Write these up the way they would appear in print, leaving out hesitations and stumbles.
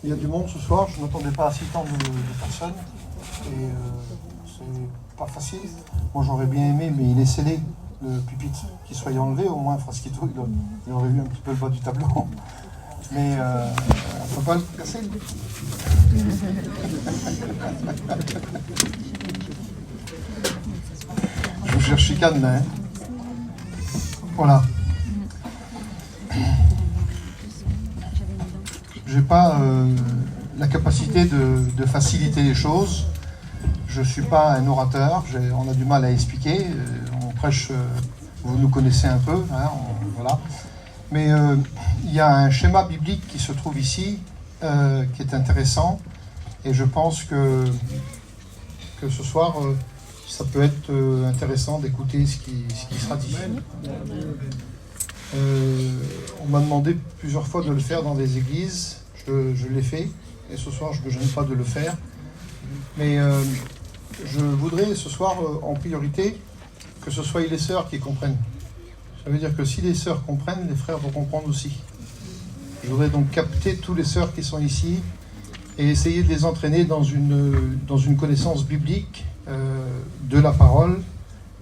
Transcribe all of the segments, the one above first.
Il y a du monde ce soir, je ne m'attendais pas à si tant de personnes. Et c'est pas facile. Moi j'aurais bien aimé, mais il est scellé, le pupitre, qu'il soit enlevé, au moins Frasquito, il aurait vu un petit peu le bas du tableau. Mais on ne peut pas le casser. Je vous cherche chicane là. Hein. Voilà. Je n'ai pas la capacité de faciliter les choses. Je ne suis pas un orateur, on a du mal à expliquer. On prêche, vous nous connaissez un peu, hein, voilà. Mais il y a un schéma biblique qui se trouve ici, qui est intéressant. Et je pense que ce soir, ça peut être intéressant d'écouter ce qui sera dit. On m'a demandé plusieurs fois de le faire dans des églises. Je l'ai fait. Et ce soir, je ne me gêne pas de le faire. Mais je voudrais ce soir, en priorité, que ce soit les sœurs qui comprennent. Ça veut dire que si les sœurs comprennent, les frères vont comprendre aussi. Je voudrais donc capter tous les sœurs qui sont ici et essayer de les entraîner dans une connaissance biblique de la parole,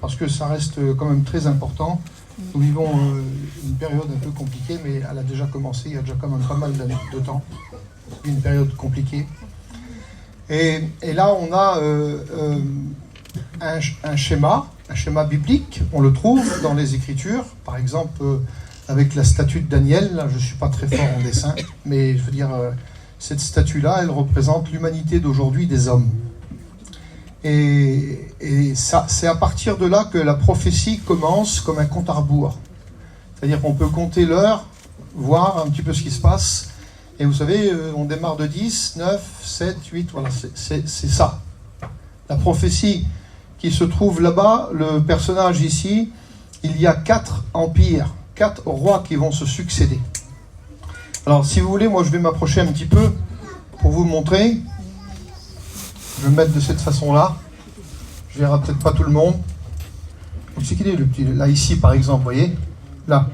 parce que ça reste quand même très important. Nous vivons une période un peu compliquée, mais elle a déjà commencé, il y a déjà quand même pas mal de temps. Une période compliquée. Et là, on a un schéma biblique, on le trouve dans les Écritures, par exemple avec la statue de Daniel. Là, je ne suis pas très fort en dessin, mais je veux dire, cette statue-là, elle représente l'humanité d'aujourd'hui des hommes. Et ça, c'est à partir de là que la prophétie commence comme un compte à rebours. C'est-à-dire qu'on peut compter l'heure, voir un petit peu ce qui se passe. Et vous savez, on démarre de 10, 9, 7, 8, voilà, c'est ça. La prophétie qui se trouve là-bas, le personnage ici, il y a 4 empires, 4 rois qui vont se succéder. Alors, si vous voulez, moi je vais m'approcher un petit peu pour vous montrer. Je vais me mettre de cette façon-là. Je ne verrai peut-être pas tout le monde. Donc, c'est qu'il est le petit. Là, ici, par exemple, vous voyez, là.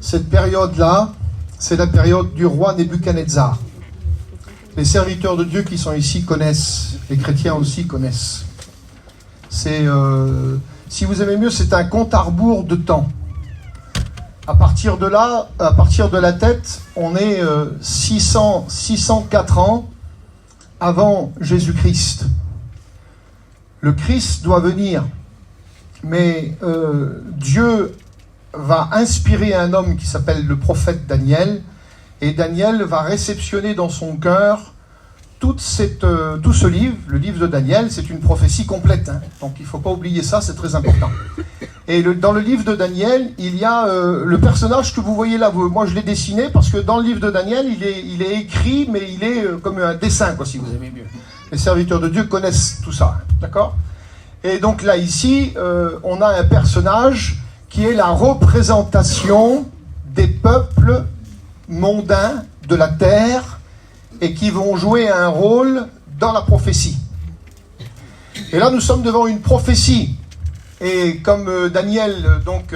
Cette période-là, c'est la période du roi Nebuchadnezzar. Les serviteurs de Dieu qui sont ici connaissent, les chrétiens aussi connaissent. C'est, si vous aimez mieux, c'est un compte à rebours de temps. À partir de là, à partir de la tête, on est 604 ans avant Jésus-Christ. Le Christ doit venir, mais Dieu va inspirer un homme qui s'appelle le prophète Daniel, et Daniel va réceptionner dans son cœur tout ce livre. Le livre de Daniel, c'est une prophétie complète, hein. Donc il ne faut pas oublier ça, c'est très important. Et dans le livre de Daniel, il y a le personnage que vous voyez là. Moi, je l'ai dessiné parce que dans le livre de Daniel, il est écrit, mais il est comme un dessin, quoi, si vous aimez mieux. Les serviteurs de Dieu connaissent tout ça, hein, d'accord ? Et donc là, ici, on a un personnage qui est la représentation des peuples mondains de la terre et qui vont jouer un rôle dans la prophétie. Et là, nous sommes devant une prophétie. Et comme Daniel donc,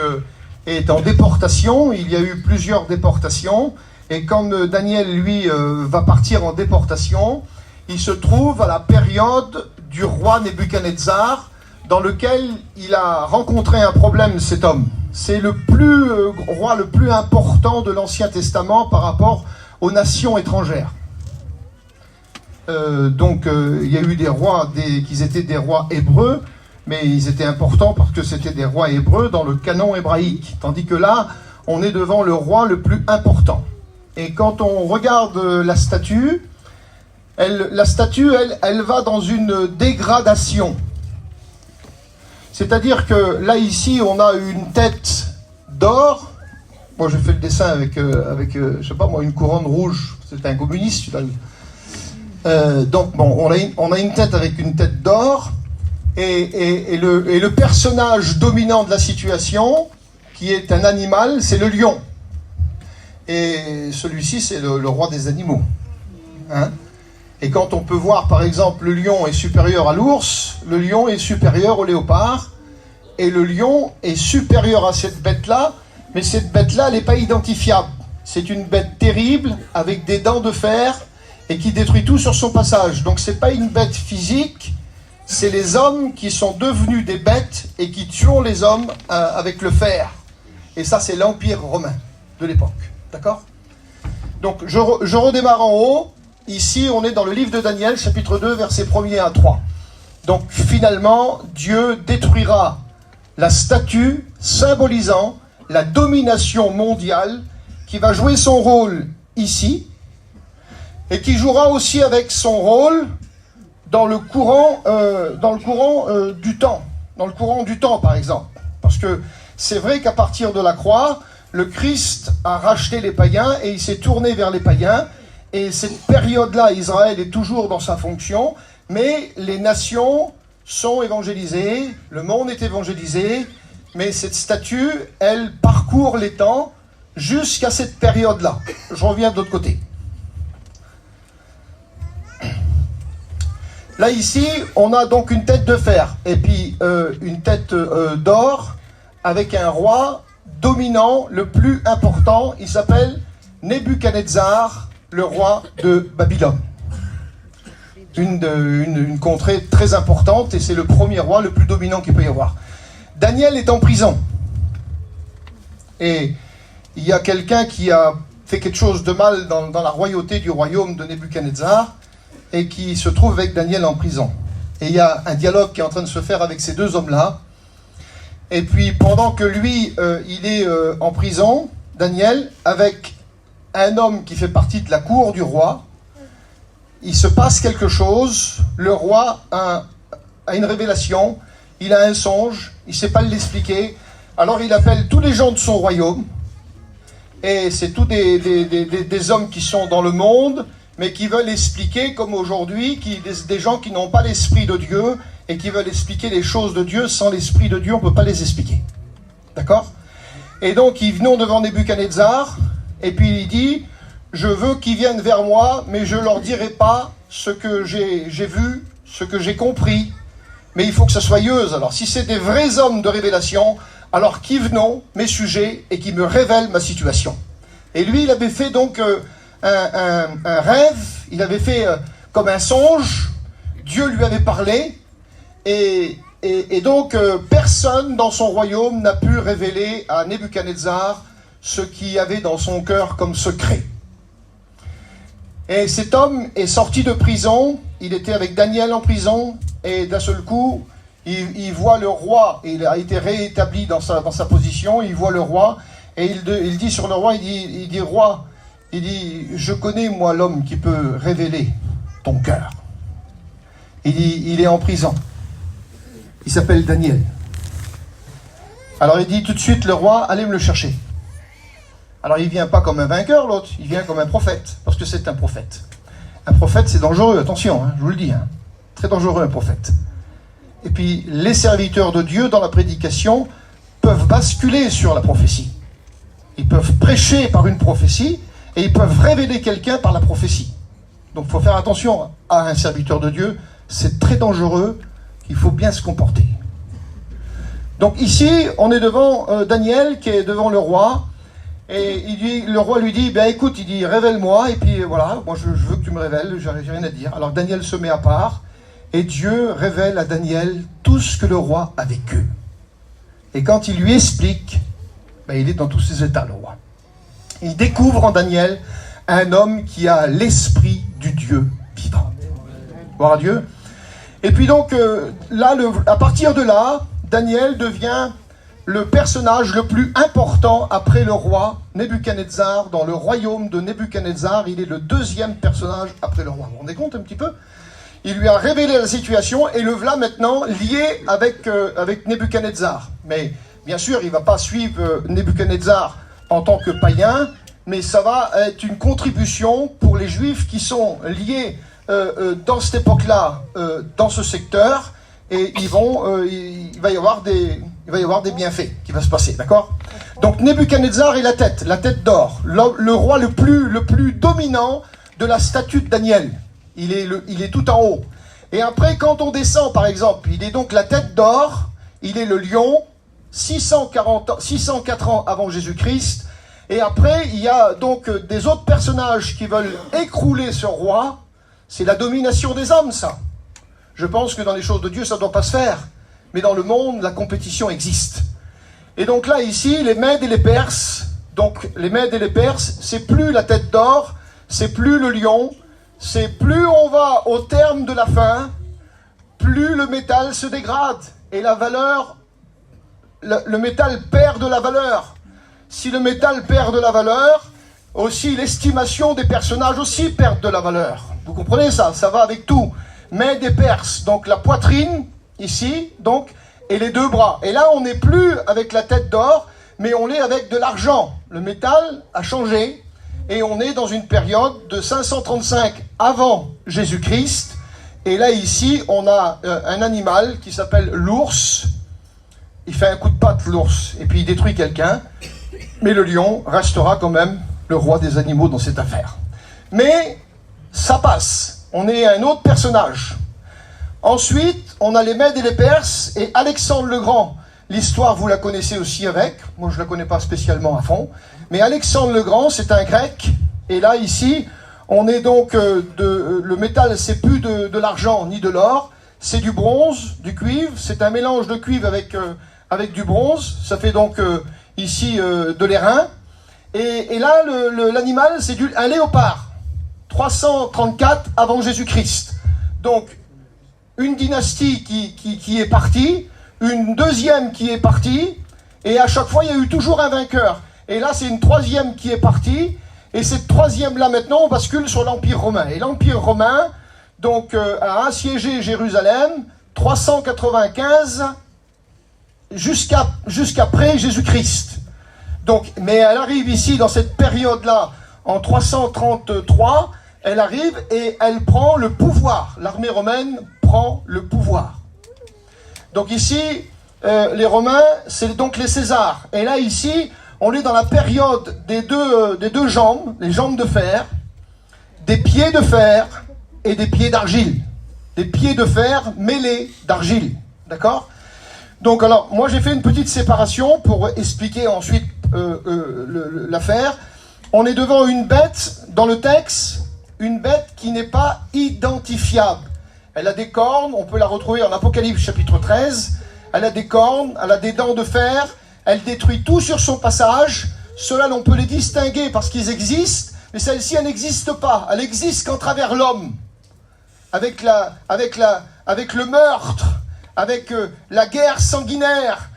est en déportation, il y a eu plusieurs déportations, et comme Daniel, lui, va partir en déportation, il se trouve à la période du roi Nebuchadnezzar, dans lequel il a rencontré un problème, cet homme. C'est le roi le plus important de l'Ancien Testament par rapport aux nations étrangères. Il y a eu des rois qui étaient des rois hébreux, mais ils étaient importants parce que c'était des rois hébreux dans le canon hébraïque. Tandis que là, on est devant le roi le plus important. Et quand on regarde la statue, elle va dans une dégradation. C'est-à-dire que là, ici, on a une tête d'or. Moi, j'ai fait le dessin avec je sais pas moi, une couronne rouge. C'est un communiste. Donc, bon, on a une tête avec une tête d'or. Et le personnage dominant de la situation, qui est un animal, c'est le lion. Et celui-ci, c'est le roi des animaux. Hein ? Et quand on peut voir, par exemple, le lion est supérieur à l'ours, le lion est supérieur au léopard, et le lion est supérieur à cette bête-là, mais cette bête-là, elle n'est pas identifiable. C'est une bête terrible, avec des dents de fer, et qui détruit tout sur son passage. Donc c'est pas une bête physique, c'est les hommes qui sont devenus des bêtes et qui tuent les hommes avec le fer. Et ça, c'est l'Empire romain de l'époque. D'accord? Donc je redémarre en haut. Ici, on est dans le livre de Daniel, chapitre 2, versets 1er à 3. Donc finalement, Dieu détruira la statue symbolisant la domination mondiale qui va jouer son rôle ici et qui jouera aussi avec son rôle dans le courant du temps. Dans le courant du temps, par exemple. Parce que c'est vrai qu'à partir de la croix, le Christ a racheté les païens et il s'est tourné vers les païens. Et cette période-là, Israël est toujours dans sa fonction, mais les nations sont évangélisées, le monde est évangélisé, mais cette statue, elle parcourt les temps jusqu'à cette période-là. Je reviens de l'autre côté. Là, ici, on a donc une tête de fer, et puis une tête d'or, avec un roi dominant, le plus important, il s'appelle Nebuchadnezzar, le roi de Babylone. Une contrée très importante, et c'est le premier roi le plus dominant qu'il peut y avoir. Daniel est en prison. Et il y a quelqu'un qui a fait quelque chose de mal dans la royauté du royaume de Nebuchadnezzar, et qui se trouve avec Daniel en prison. Et il y a un dialogue qui est en train de se faire avec ces deux hommes-là. Et puis pendant que lui, il est en prison, Daniel, avec un homme qui fait partie de la cour du roi, il se passe quelque chose, le roi a une révélation, il a un songe, il ne sait pas l'expliquer, alors il appelle tous les gens de son royaume, et c'est tous des hommes qui sont dans le monde, mais qui veulent expliquer, comme aujourd'hui, des gens qui n'ont pas l'esprit de Dieu, et qui veulent expliquer les choses de Dieu. Sans l'esprit de Dieu, on ne peut pas les expliquer. D'accord? Et donc, ils viennent devant Nebuchadnezzar, et puis il dit, je veux qu'ils viennent vers moi, mais je ne leur dirai pas ce que j'ai vu, ce que j'ai compris, mais il faut que ce soit eux. Alors, si c'est des vrais hommes de révélation, alors qu'ils viennent, mes sujets, et qui me révèlent ma situation. Et lui, il avait fait donc un rêve, il avait fait comme un songe, Dieu lui avait parlé, et donc personne dans son royaume n'a pu révéler à Nebuchadnezzar ce qu'il y avait dans son cœur comme secret. Et cet homme est sorti de prison, il était avec Daniel en prison, et d'un seul coup, il voit le roi, il a été réétabli dans sa position, il voit le roi, et il dit sur le roi, il dit roi, il dit, je connais moi l'homme qui peut révéler ton cœur. Il dit, il est en prison. Il s'appelle Daniel. Alors il dit tout de suite, le roi, allez me le chercher. Alors il ne vient pas comme un vainqueur, l'autre, il vient comme un prophète, parce que c'est un prophète. Un prophète, c'est dangereux, attention, je vous le dis. Très dangereux, un prophète. Et puis, les serviteurs de Dieu, dans la prédication, peuvent basculer sur la prophétie. Ils peuvent prêcher par une prophétie, et ils peuvent révéler quelqu'un par la prophétie. Donc, il faut faire attention à un serviteur de Dieu. C'est très dangereux, il faut bien se comporter. Donc ici, on est devant Daniel, qui est devant le roi, et le roi lui dit, ben écoute, il dit, révèle-moi, et puis voilà, moi je veux que tu me révèles, j'ai rien à dire. Alors Daniel se met à part, et Dieu révèle à Daniel tout ce que le roi a vécu. Et quand il lui explique, ben il est dans tous ses états, le roi. Il découvre en Daniel un homme qui a l'esprit du Dieu vivant. Gloire à Dieu. Et puis donc, là, à partir de là, Daniel devient le personnage le plus important après le roi Nebuchadnezzar. Dans le royaume de Nebuchadnezzar, il est le deuxième personnage après le roi. Vous vous rendez compte un petit peu? Il lui a révélé la situation et le voilà maintenant lié avec Nebuchadnezzar. Mais bien sûr, il ne va pas suivre Nebuchadnezzar en tant que païen, mais ça va être une contribution pour les Juifs qui sont liés dans cette époque-là, dans ce secteur, et il va y avoir des bienfaits qui vont se passer, d'accord? Donc Nebuchadnezzar est la tête d'or, le roi le plus dominant de la statue de Daniel. Il est tout en haut. Et après, quand on descend, par exemple, il est donc la tête d'or, il est le lion, 604 ans avant Jésus-Christ, Et après, il y a donc des autres personnages qui veulent écrouler ce roi. C'est la domination des hommes, ça. Je pense que dans les choses de Dieu, ça ne doit pas se faire. Mais dans le monde, la compétition existe. Et donc là, ici, les Mèdes et les Perses. Donc les Mèdes et les Perses, c'est plus la tête d'or, c'est plus le lion, c'est plus on va au terme de la fin, plus le métal se dégrade. Et la valeur, le métal perd de la valeur. Si le métal perd de la valeur, aussi l'estimation des personnages aussi perd de la valeur. Vous comprenez ça? Ça va avec tout. Mèdes et Perses, donc la poitrine, ici, donc, et les deux bras. Et là, on n'est plus avec la tête d'or, mais on est avec de l'argent. Le métal a changé, et on est dans une période de 535 avant Jésus-Christ. Et là, ici, on a un animal qui s'appelle l'ours. Il fait un coup de patte, l'ours, et puis il détruit quelqu'un. Mais le lion restera quand même le roi des animaux dans cette affaire. Mais ça passe. On est un autre personnage. Ensuite, on a les Mèdes et les Perses et Alexandre le Grand. L'histoire, vous la connaissez aussi avec. Moi, je ne la connais pas spécialement à fond. Mais Alexandre le Grand, c'est un grec. Et là, ici, on est donc le métal, c'est plus de l'argent ni de l'or. C'est du bronze, du cuivre. C'est un mélange de cuivre avec du bronze. Ça fait donc ici de l'airain. Et là, l'animal, c'est un léopard. 334 avant Jésus-Christ. Donc, une dynastie qui est partie, une deuxième qui est partie, et à chaque fois, il y a eu toujours un vainqueur. Et là, c'est une troisième qui est partie, et cette troisième-là, maintenant, on bascule sur l'Empire romain. Et l'Empire romain, donc, a assiégé Jérusalem, 395, jusqu'après Jésus-Christ. Donc, mais elle arrive ici, dans cette période-là, en 333, elle arrive et elle prend le pouvoir. L'armée romaine prend le pouvoir. Donc ici, les Romains, c'est donc les Césars. Et là, ici, on est dans la période des deux jambes, les jambes de fer, des pieds de fer et des pieds d'argile. Des pieds de fer mêlés d'argile. D'accord? Donc alors, moi j'ai fait une petite séparation pour expliquer ensuite l'affaire. On est devant une bête, dans le texte, une bête qui n'est pas identifiable. Elle a des cornes, on peut la retrouver en Apocalypse chapitre 13. Elle a des cornes, elle a des dents de fer, elle détruit tout sur son passage. Ceux-là, on peut les distinguer parce qu'ils existent, mais celle-ci, elle n'existe pas. Elle existe qu'en travers l'homme. Avec le meurtre, avec la guerre sanguinaire,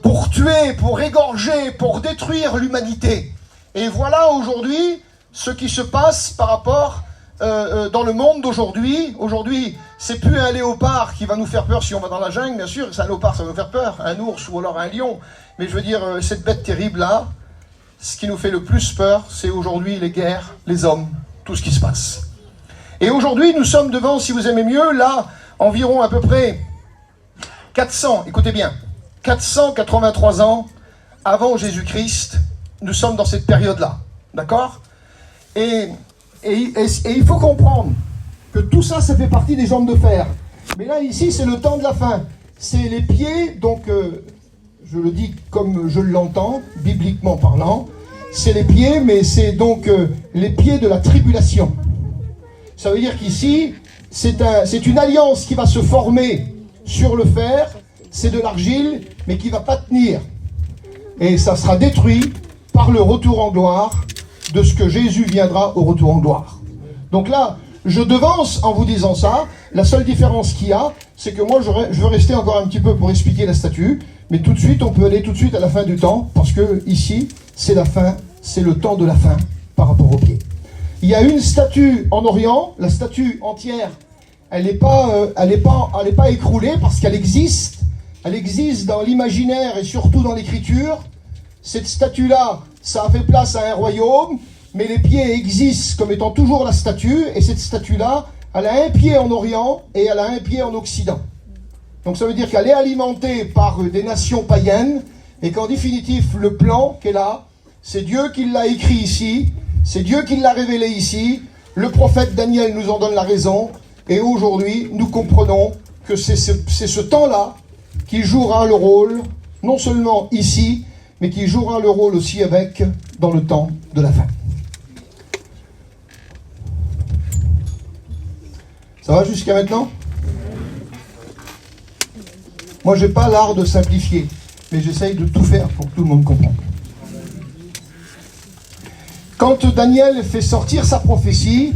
pour tuer, pour égorger, pour détruire l'humanité. Et voilà aujourd'hui ce qui se passe par rapport dans le monde d'aujourd'hui. Aujourd'hui, c'est plus un léopard qui va nous faire peur si on va dans la jungle, bien sûr, c'est un léopard, ça va nous faire peur, un ours ou alors un lion. Mais je veux dire, cette bête terrible-là, ce qui nous fait le plus peur, c'est aujourd'hui les guerres, les hommes, tout ce qui se passe. Et aujourd'hui, nous sommes devant, si vous aimez mieux, là, environ à peu près 400, écoutez bien, 483 ans avant Jésus-Christ, nous sommes dans cette période-là, d'accord ? Et il faut comprendre que tout ça, ça fait partie des jambes de fer. Mais là, ici, c'est le temps de la fin. C'est les pieds, donc, je le dis comme je l'entends, bibliquement parlant, c'est les pieds, mais c'est donc les pieds de la tribulation. Ça veut dire qu'ici, c'est une alliance qui va se former sur le fer, c'est de l'argile, mais qui ne va pas tenir. Et ça sera détruit par le retour en gloire de ce que Jésus viendra au retour en gloire. Donc là, je devance en vous disant ça. La seule différence qu'il y a, c'est que moi, je veux rester encore un petit peu pour expliquer la statue, mais tout de suite, on peut aller tout de suite à la fin du temps, parce que ici, c'est la fin, c'est le temps de la fin par rapport aux pieds. Il y a une statue en Orient, la statue entière, elle n'est pas écroulée parce qu'elle existe. Elle existe dans l'imaginaire et surtout dans l'écriture. Cette statue-là, ça a fait place à un royaume, mais les pieds existent comme étant toujours la statue, et cette statue-là, elle a un pied en Orient et elle a un pied en Occident. Donc ça veut dire qu'elle est alimentée par des nations païennes, et qu'en définitive, le plan qu'elle a, c'est Dieu qui l'a écrit ici, c'est Dieu qui l'a révélé ici, le prophète Daniel nous en donne la raison, et aujourd'hui, nous comprenons que c'est ce temps-là qui jouera le rôle, non seulement ici, mais qui jouera le rôle aussi avec dans le temps de la fin. Ça va jusqu'à maintenant? Moi, j'ai pas l'art de simplifier, mais j'essaye de tout faire pour que tout le monde comprenne. Quand Daniel fait sortir sa prophétie,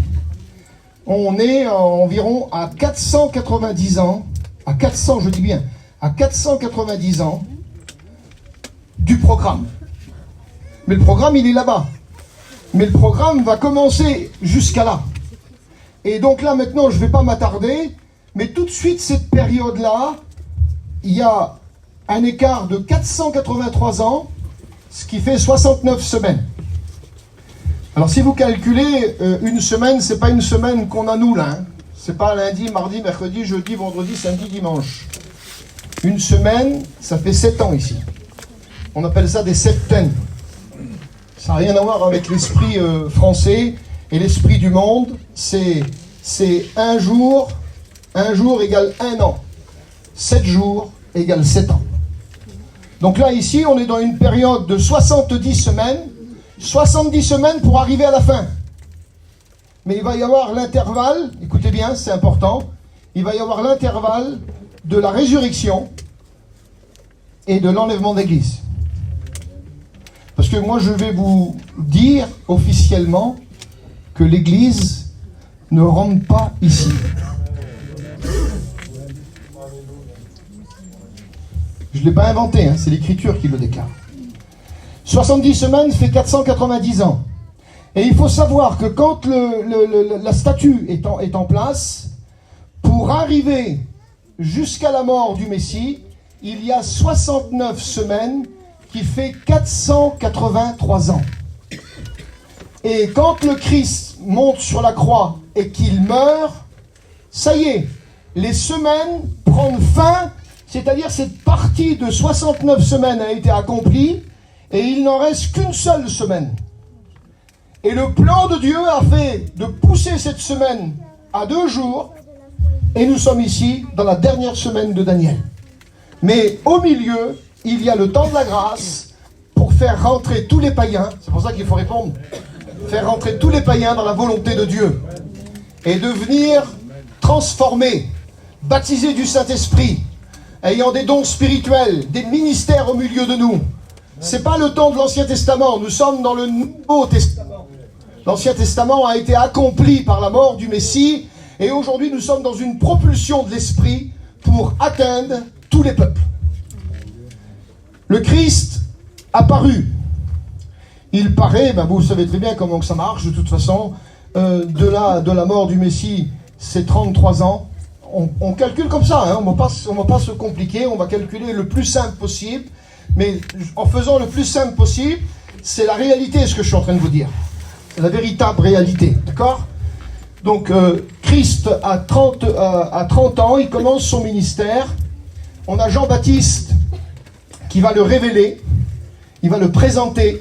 on est environ à 490 ans, à 400, je dis bien, à 490 ans du programme. Mais le programme, il est là-bas. Mais le programme va commencer jusqu'à là. Et donc là, maintenant, je ne vais pas m'attarder, mais tout de suite, cette période-là, il y a un écart de 483 ans, ce qui fait 69 semaines. Alors, si vous calculez, une semaine, c'est pas une semaine qu'on a nous, là. Hein. C'est pas lundi, mardi, mercredi, jeudi, vendredi, samedi, dimanche. Une semaine, ça fait 7 ans ici. On appelle ça des septaines. Ça n'a rien à voir avec l'esprit français et l'esprit du monde. C'est un jour égale 1 an. 7 jours égale 7 ans. Donc là, ici, on est dans une période de 70 semaines. 70 semaines pour arriver à la fin. Mais il va y avoir l'intervalle, écoutez bien, c'est important, il va y avoir l'intervalle de la résurrection et de l'enlèvement d'église. Parce que moi, je vais vous dire officiellement que l'église ne rentre pas ici. Je ne l'ai pas inventé, hein, c'est l'Écriture qui le déclare. 70 semaines fait 490 ans. Et il faut savoir que quand la statue est en place, pour arriver jusqu'à la mort du Messie, il y a 69 semaines qui fait 483 ans. Et quand le Christ monte sur la croix et qu'il meurt, ça y est, les semaines prennent fin, c'est-à-dire cette partie de 69 semaines a été accomplie, et il n'en reste qu'une seule semaine. Et le plan de Dieu a fait de pousser cette semaine à 2 jours, et nous sommes ici dans la dernière semaine de Daniel. Mais au milieu, il y a le temps de la grâce pour faire rentrer tous les païens, c'est pour ça qu'il faut répondre, faire rentrer tous les païens dans la volonté de Dieu, et devenir transformés, baptisés du Saint-Esprit, ayant des dons spirituels, des ministères au milieu de nous. C'est pas le temps de l'Ancien Testament, nous sommes dans le Nouveau Testament. L'Ancien Testament a été accompli par la mort du Messie, et aujourd'hui nous sommes dans une propulsion de l'Esprit pour atteindre tous les peuples. Le Christ apparu. Il paraît, vous savez très bien comment ça marche de toute façon, de la mort du Messie, c'est 33 ans. On calcule comme ça, hein, on va pas se compliquer, on va calculer le plus simple possible. Mais en faisant le plus simple possible, c'est la réalité ce que je suis en train de vous dire. C'est la véritable réalité, d'accord? Donc Christ à 30 ans, il commence son ministère. On a Jean-Baptiste qui va le révéler, il va le présenter,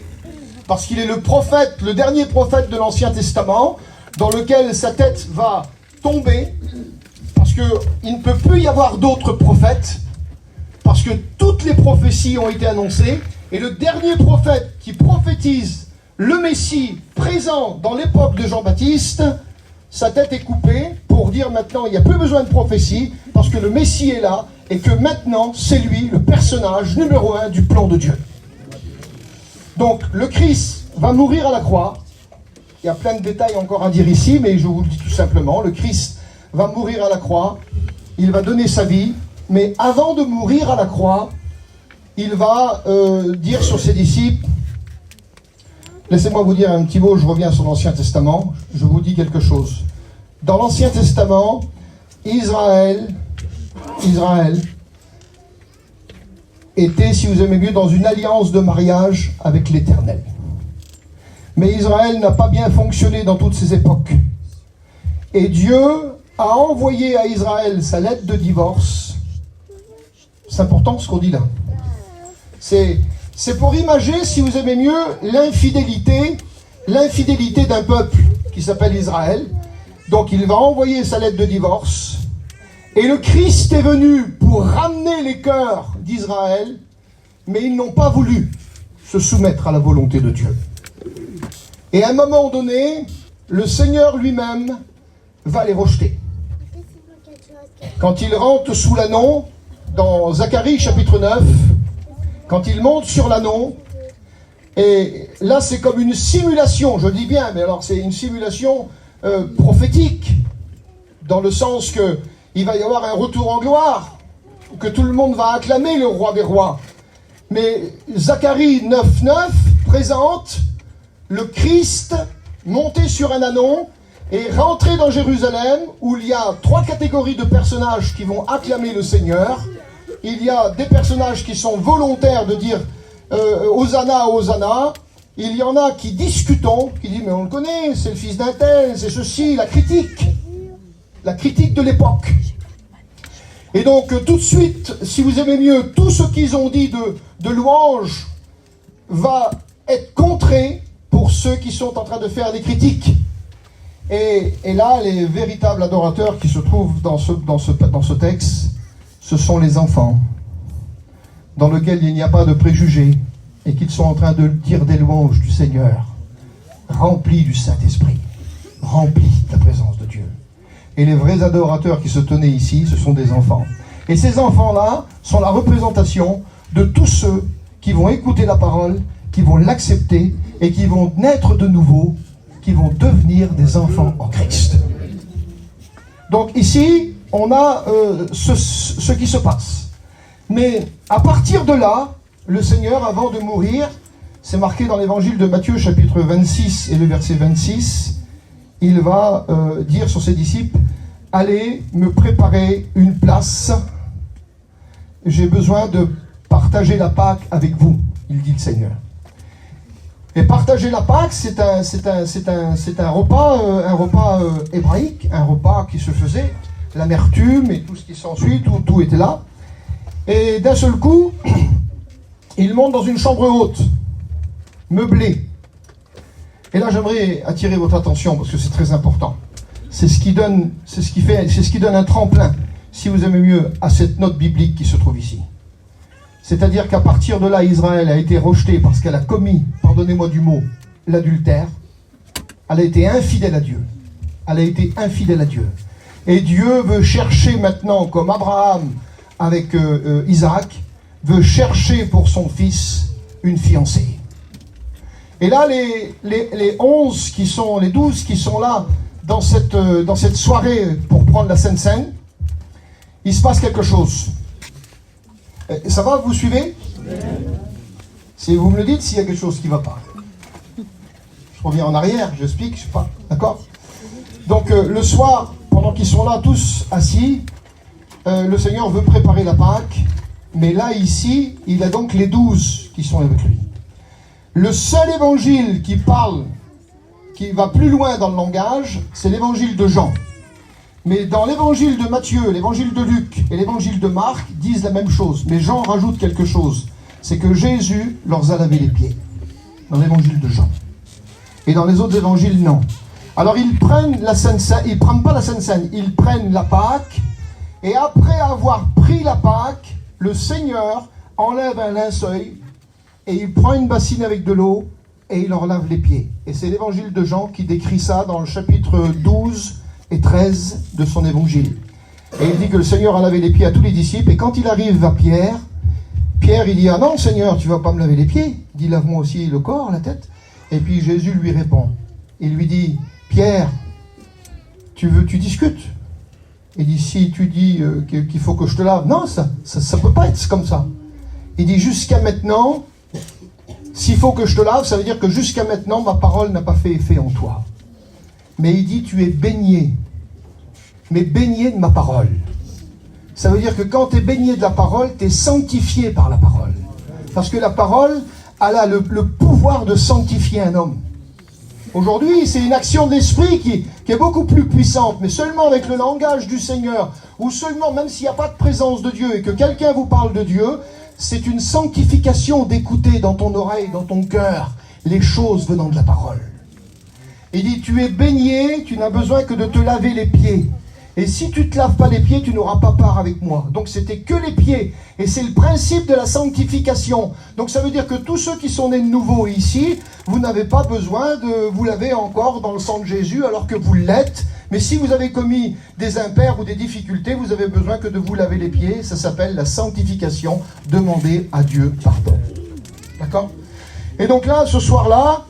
parce qu'il est le prophète, le dernier prophète de l'Ancien Testament, dans lequel sa tête va tomber, parce qu'il ne peut plus y avoir d'autres prophètes, parce que toutes les prophéties ont été annoncées, et le dernier prophète qui prophétise le Messie présent dans l'époque de Jean-Baptiste, sa tête est coupée pour dire maintenant il n'y a plus besoin de prophétie, parce que le Messie est là, et que maintenant c'est lui le personnage numéro 1 du plan de Dieu. Donc le Christ va mourir à la croix. Il y a plein de détails encore à dire ici, mais je vous le dis tout simplement, le Christ va mourir à la croix, il va donner sa vie. Mais avant de mourir à la croix, il va dire sur ses disciples, laissez-moi vous dire un petit mot, je reviens sur l'Ancien Testament, je vous dis quelque chose. Dans l'Ancien Testament, Israël était, si vous aimez mieux, dans une alliance de mariage avec l'Éternel. Mais Israël n'a pas bien fonctionné dans toutes ces époques. Et Dieu a envoyé à Israël sa lettre de divorce. C'est important ce qu'on dit là. C'est pour imager, si vous aimez mieux, l'infidélité d'un peuple qui s'appelle Israël. Donc il va envoyer sa lettre de divorce. Et le Christ est venu pour ramener les cœurs d'Israël, mais ils n'ont pas voulu. se soumettre à la volonté de Dieu. Et à un moment donné, le Seigneur lui-même va les rejeter. Quand il rentre sous l'ânon, dans Zacharie chapitre 9, quand il monte sur l'ânon, et là c'est comme une simulation, je dis bien, mais alors c'est une simulation prophétique, dans le sens que il va y avoir un retour en gloire, que tout le monde va acclamer le roi des rois. Mais Zacharie 9.9 présente le Christ monté sur un ânon et rentré dans Jérusalem, où il y a 3 catégories de personnages qui vont acclamer le Seigneur. Il y a des personnages qui sont volontaires de dire Hosanna, Hosanna. Il y en a qui discutent, qui disent mais on le connaît, c'est le fils d'un tel, c'est ceci, la critique de l'époque. Et donc tout de suite, si vous aimez mieux, tout ce qu'ils ont dit de louange va être contré pour ceux qui sont en train de faire des critiques. Et là, les véritables adorateurs qui se trouvent dans ce texte, ce sont les enfants, dans lesquels il n'y a pas de préjugés, et qu'ils sont en train de dire des louanges du Seigneur, remplis du Saint-Esprit, remplis de la présence de Dieu. Et les vrais adorateurs qui se tenaient ici, ce sont des enfants. Et ces enfants-là sont la représentation de tous ceux qui vont écouter la parole, qui vont l'accepter, et qui vont naître de nouveau, qui vont devenir des enfants en Christ. Donc ici, on a ce qui se passe. Mais à partir de là, le Seigneur, avant de mourir, c'est marqué dans l'évangile de Matthieu, chapitre 26 et le verset 26, il va dire sur ses disciples, « Allez me préparer une place, j'ai besoin de partager la Pâque avec vous, il dit le Seigneur. » Et partager la Pâque, c'est un repas hébraïque, un repas qui se faisait, l'amertume et tout ce qui s'ensuit, tout était là. Et d'un seul coup, il monte dans une chambre haute, meublée. Et là, j'aimerais attirer votre attention parce que c'est très important. C'est ce qui donne un tremplin, si vous aimez mieux, à cette note biblique qui se trouve ici. C'est-à-dire qu'à partir de là, Israël a été rejeté parce qu'elle a commis, pardonnez-moi du mot, l'adultère. Elle a été infidèle à Dieu. Elle a été infidèle à Dieu. Et Dieu veut chercher maintenant, comme Abraham avec Isaac, veut chercher pour son fils une fiancée. Et là, les 12 qui sont là dans cette soirée pour prendre la Sainte Seine, il se passe quelque chose. Ça va, vous suivez? Si vous me le dites, s'il y a quelque chose qui ne va pas. Je reviens en arrière, j'explique, je ne sais pas. D'accord? Donc, le soir, pendant qu'ils sont là tous assis, le Seigneur veut préparer la Pâque. Mais là, ici, il a donc les 12 qui sont avec lui. Le seul évangile qui parle, qui va plus loin dans le langage, c'est l'évangile de Jean. Mais dans l'évangile de Matthieu, l'évangile de Luc et l'évangile de Marc disent la même chose. Mais Jean rajoute quelque chose. C'est que Jésus leur a lavé les pieds. Dans l'évangile de Jean. Et dans les autres évangiles, non. Alors ils prennent la Sainte Seine, ils ne prennent pas la Sainte Seine, ils prennent la Pâque. Et après avoir pris la Pâque, le Seigneur enlève un linceul et il prend une bassine avec de l'eau et il leur lave les pieds. Et c'est l'évangile de Jean qui décrit ça dans le chapitre 12 et 13 de son évangile. Et il dit que le Seigneur a lavé les pieds à tous les disciples. Et quand il arrive à Pierre, il dit « Ah non, Seigneur, tu ne vas pas me laver les pieds. Il dit « Lave-moi aussi le corps, la tête. » Et puis Jésus lui répond. Il lui dit « Pierre, tu discutes. Il dit, si tu dis qu'il faut que je te lave, non, ça peut pas être comme ça. Il dit, jusqu'à maintenant, s'il faut que je te lave, ça veut dire que jusqu'à maintenant, ma parole n'a pas fait effet en toi. Mais il dit, tu es baigné, mais baigné de ma parole. Ça veut dire que quand tu es baigné de la parole, tu es sanctifié par la parole. Parce que la parole, elle a le pouvoir de sanctifier un homme. Aujourd'hui, c'est une action de l'esprit qui est beaucoup plus puissante, mais seulement avec le langage du Seigneur, ou seulement, même s'il n'y a pas de présence de Dieu et que quelqu'un vous parle de Dieu, c'est une sanctification d'écouter dans ton oreille, dans ton cœur, les choses venant de la parole. Il dit, tu es baigné, tu n'as besoin que de te laver les pieds. Et si tu ne te laves pas les pieds, tu n'auras pas part avec moi. Donc c'était que les pieds. Et c'est le principe de la sanctification. Donc ça veut dire que tous ceux qui sont nés de nouveau ici, vous n'avez pas besoin de vous laver encore dans le sang de Jésus alors que vous l'êtes. Mais si vous avez commis des impairs ou des difficultés, vous avez besoin que de vous laver les pieds. Ça s'appelle la sanctification. Demandez à Dieu pardon. D'accord ? Et donc là, ce soir-là,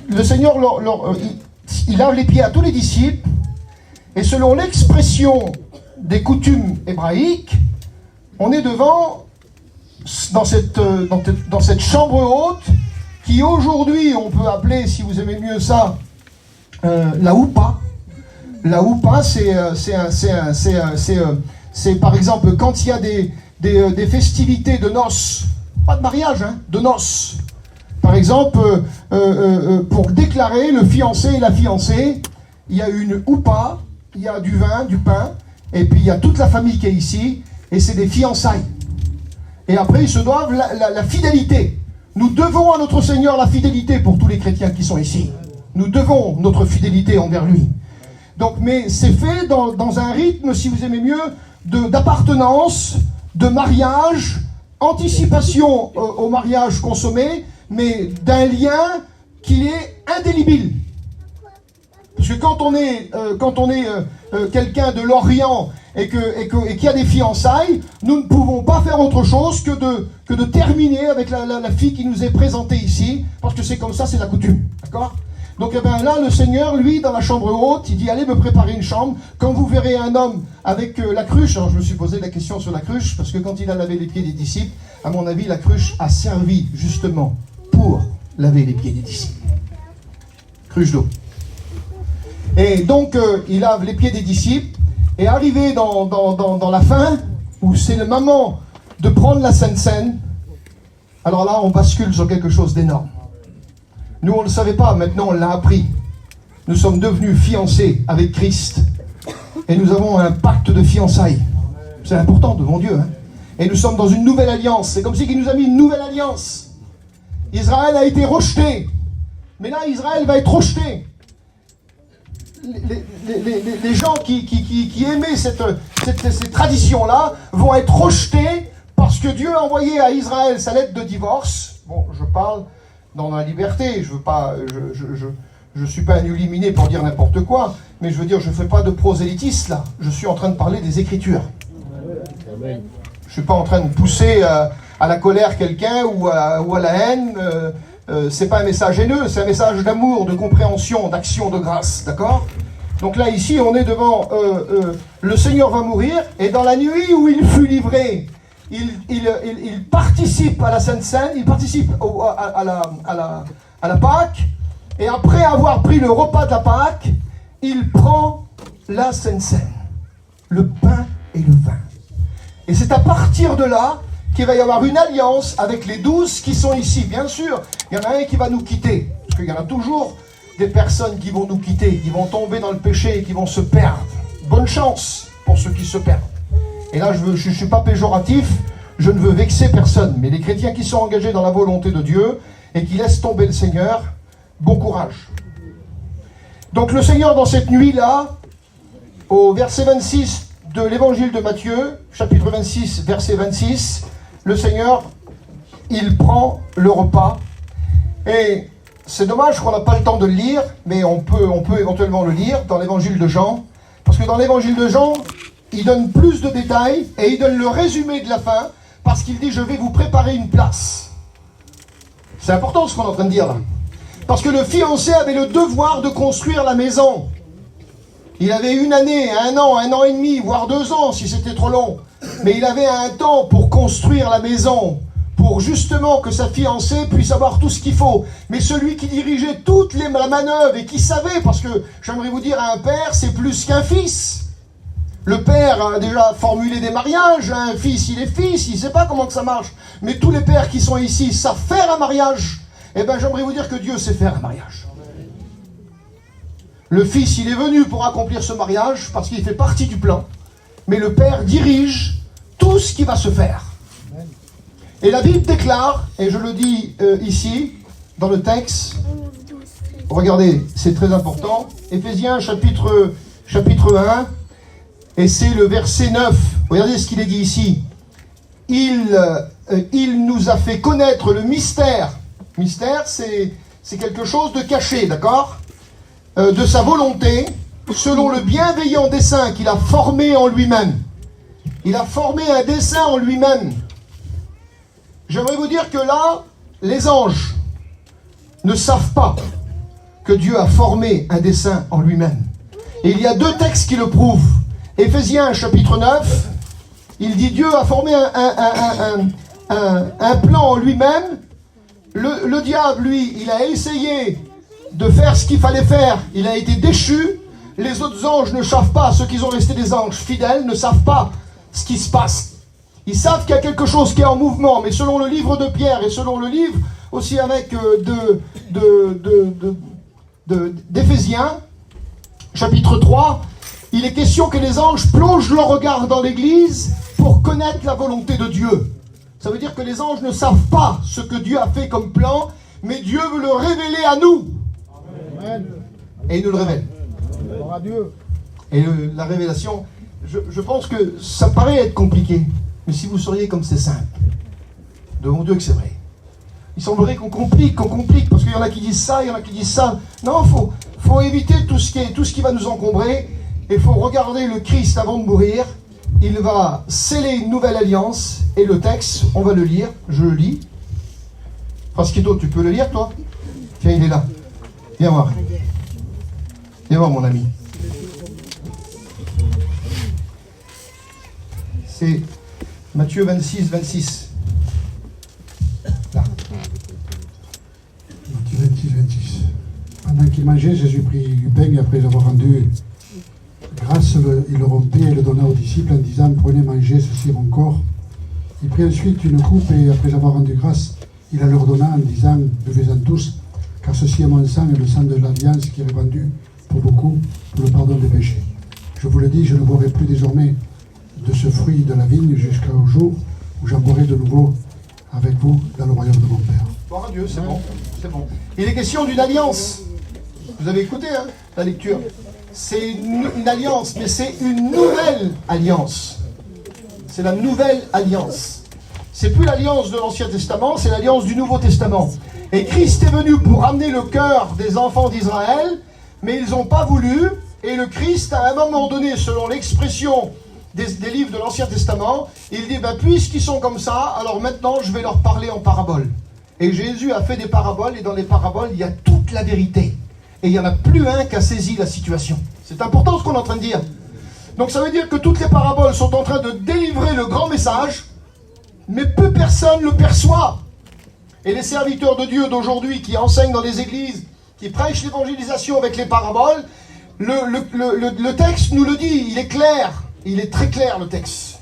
le Seigneur il lave les pieds à tous les disciples, et selon l'expression des coutumes hébraïques, on est devant, dans cette chambre haute, qui aujourd'hui, on peut appeler, si vous aimez mieux ça, la houpa. La houpa, c'est par exemple, quand il y a des festivités de noces, pas de mariage, hein, de noces. Par exemple, pour déclarer le fiancé et la fiancée, il y a une houpa, il y a du vin, du pain, et puis il y a toute la famille qui est ici, et c'est des fiançailles. Et après, ils se doivent la fidélité. Nous devons à notre Seigneur la fidélité pour tous les chrétiens qui sont ici. Nous devons notre fidélité envers lui. Donc, mais c'est fait dans un rythme, si vous aimez mieux, d'appartenance, de mariage, anticipation au mariage consommé, mais d'un lien qui est indélébile. Parce que quand on est quelqu'un de l'Orient et qu'il y a des fiançailles, nous ne pouvons pas faire autre chose que de terminer avec la fille qui nous est présentée ici, parce que c'est comme ça, c'est la coutume. D'accord ? Donc là, le Seigneur, lui, dans la chambre haute, il dit, allez me préparer une chambre. Quand vous verrez un homme avec la cruche, alors je me suis posé la question sur la cruche, parce que quand il a lavé les pieds des disciples, à mon avis, la cruche a servi justement pour laver les pieds des disciples. Cruche d'eau. Et donc, il lave les pieds des disciples, et arrivé dans la fin, où c'est le moment de prendre la Sainte Seine, alors là, on bascule sur quelque chose d'énorme. Nous, on ne le savait pas, maintenant on l'a appris. Nous sommes devenus fiancés avec Christ. Et nous avons un pacte de fiançailles. C'est important devant Dieu. Hein. Et nous sommes dans une nouvelle alliance. C'est comme si il nous a mis une nouvelle alliance. Israël a été rejeté. Mais là, Israël va être rejeté. Les gens qui aimaient ces traditions-là vont être rejetés parce que Dieu a envoyé à Israël sa lettre de divorce. Bon, je parle dans la liberté, je suis pas un illuminé pour dire n'importe quoi, mais je veux dire, je fais pas de prosélytisme là, je suis en train de parler des Écritures. Je suis pas en train de pousser à la colère quelqu'un ou à la haine, c'est pas un message haineux, c'est un message d'amour, de compréhension, d'action, de grâce, d'accord ? Donc là, ici, on est devant, le Seigneur va mourir, et dans la nuit où il fut livré, il participe à la Sainte Seine, il participe à la Pâque, et après avoir pris le repas de la Pâque, il prend la Sainte Seine, le pain et le vin. Et c'est à partir de là qu'il va y avoir une alliance avec les 12 qui sont ici. Bien sûr, il y en a un qui va nous quitter, parce qu'il y en a toujours des personnes qui vont nous quitter, qui vont tomber dans le péché et qui vont se perdre. Bonne chance pour ceux qui se perdent. Et là, je ne suis pas péjoratif, je ne veux vexer personne. Mais les chrétiens qui sont engagés dans la volonté de Dieu et qui laissent tomber le Seigneur, bon courage. Donc le Seigneur, dans cette nuit-là, au verset 26 de l'évangile de Matthieu, chapitre 26, verset 26, le Seigneur, il prend le repas. Et c'est dommage qu'on n'a pas le temps de le lire, mais on peut éventuellement le lire dans l'évangile de Jean. Parce que dans l'évangile de Jean, il donne plus de détails et il donne le résumé de la fin parce qu'il dit « Je vais vous préparer une place ». C'est important ce qu'on est en train de dire là. Parce que le fiancé avait le devoir de construire la maison. Il avait 1 année, 1 an et demi, voire 2 ans si c'était trop long. Mais il avait un temps pour construire la maison, pour justement que sa fiancée puisse avoir tout ce qu'il faut. Mais celui qui dirigeait toute la manœuvre et qui savait, parce que j'aimerais vous dire, un père c'est plus qu'un fils. Le père a déjà formulé des mariages, un fils il est fils, il ne sait pas comment que ça marche. Mais tous les pères qui sont ici savent faire un mariage. Eh bien j'aimerais vous dire que Dieu sait faire un mariage. Le fils il est venu pour accomplir ce mariage parce qu'il fait partie du plan. Mais le père dirige tout ce qui va se faire. Et la Bible déclare, et je le dis ici, dans le texte, regardez, c'est très important. Éphésiens chapitre 1, et c'est le verset 9. Regardez ce qu'il est dit ici. Il nous a fait connaître le mystère. Mystère, c'est quelque chose de caché, d'accord ? De sa volonté, selon le bienveillant dessein qu'il a formé en lui-même. Il a formé un dessein en lui-même. J'aimerais vous dire que là, les anges ne savent pas que Dieu a formé un dessein en lui-même. Et il y a 2 textes qui le prouvent. Éphésiens chapitre 9, il dit Dieu a formé un plan en lui-même. Le diable, lui, il a essayé de faire ce qu'il fallait faire. Il a été déchu. Les autres anges ne savent pas, ceux qui ont resté des anges fidèles, ne savent pas ce qui se passe. Ils savent qu'il y a quelque chose qui est en mouvement, mais selon le livre de Pierre et selon le livre aussi avec d'Éphésiens, chapitre 3, il est question que les anges plongent leur regard dans l'Église pour connaître la volonté de Dieu. Ça veut dire que les anges ne savent pas ce que Dieu a fait comme plan, mais Dieu veut le révéler à nous. Amen. Et il nous le révèle. Et la révélation, je pense que ça paraît être compliqué, mais si vous sauriez comme c'est simple, devant Dieu que c'est vrai. Il semblerait qu'on complique, parce qu'il y en a qui disent ça, il y en a qui disent ça. Non, faut éviter tout ce qui va nous encombrer, et il faut regarder le Christ avant de mourir. Il va sceller une nouvelle alliance, et le texte, on va le lire, je le lis. Frasquito, tu peux le lire, toi? Tiens, il est là. Viens voir. Viens voir, mon ami. C'est Matthieu 26, 26. Là. Matthieu 26, 26. Pendant qu'il mangeait, Jésus prit du pain et après avoir rendu grâce, il le rompit et le donna aux disciples en disant « Prenez, mangez, ceci est mon corps ». Il prit ensuite une coupe et après avoir rendu grâce, il la leur donna en disant « Buvez-en tous, car ceci est mon sang et le sang de l'alliance qui est répandu pour beaucoup pour le pardon des péchés. Je vous le dis, je ne boirai plus désormais de ce fruit de la vigne jusqu'au jour où j'en boirai de nouveau avec vous dans le royaume de mon Père. » Gloire à Dieu, c'est bon, c'est bon. Il est question d'une alliance. Vous avez écouté la lecture. C'est une alliance, mais c'est une nouvelle alliance. C'est la nouvelle alliance. C'est plus l'alliance de l'Ancien Testament, c'est l'alliance du Nouveau Testament. Et Christ est venu pour amener le cœur des enfants d'Israël, mais ils n'ont pas voulu. Et le Christ, à un moment donné, selon l'expression des livres de l'Ancien Testament, il dit, puisqu'ils sont comme ça, alors maintenant je vais leur parler en paraboles. Et Jésus a fait des paraboles, et dans les paraboles, il y a toute la vérité. Et il n'y en a plus un qui a saisi la situation. C'est important ce qu'on est en train de dire. Donc ça veut dire que toutes les paraboles sont en train de délivrer le grand message, mais peu personne ne le perçoit. Et les serviteurs de Dieu d'aujourd'hui qui enseignent dans les églises, qui prêchent l'évangélisation avec les paraboles, le texte nous le dit, il est clair. Il est très clair le texte.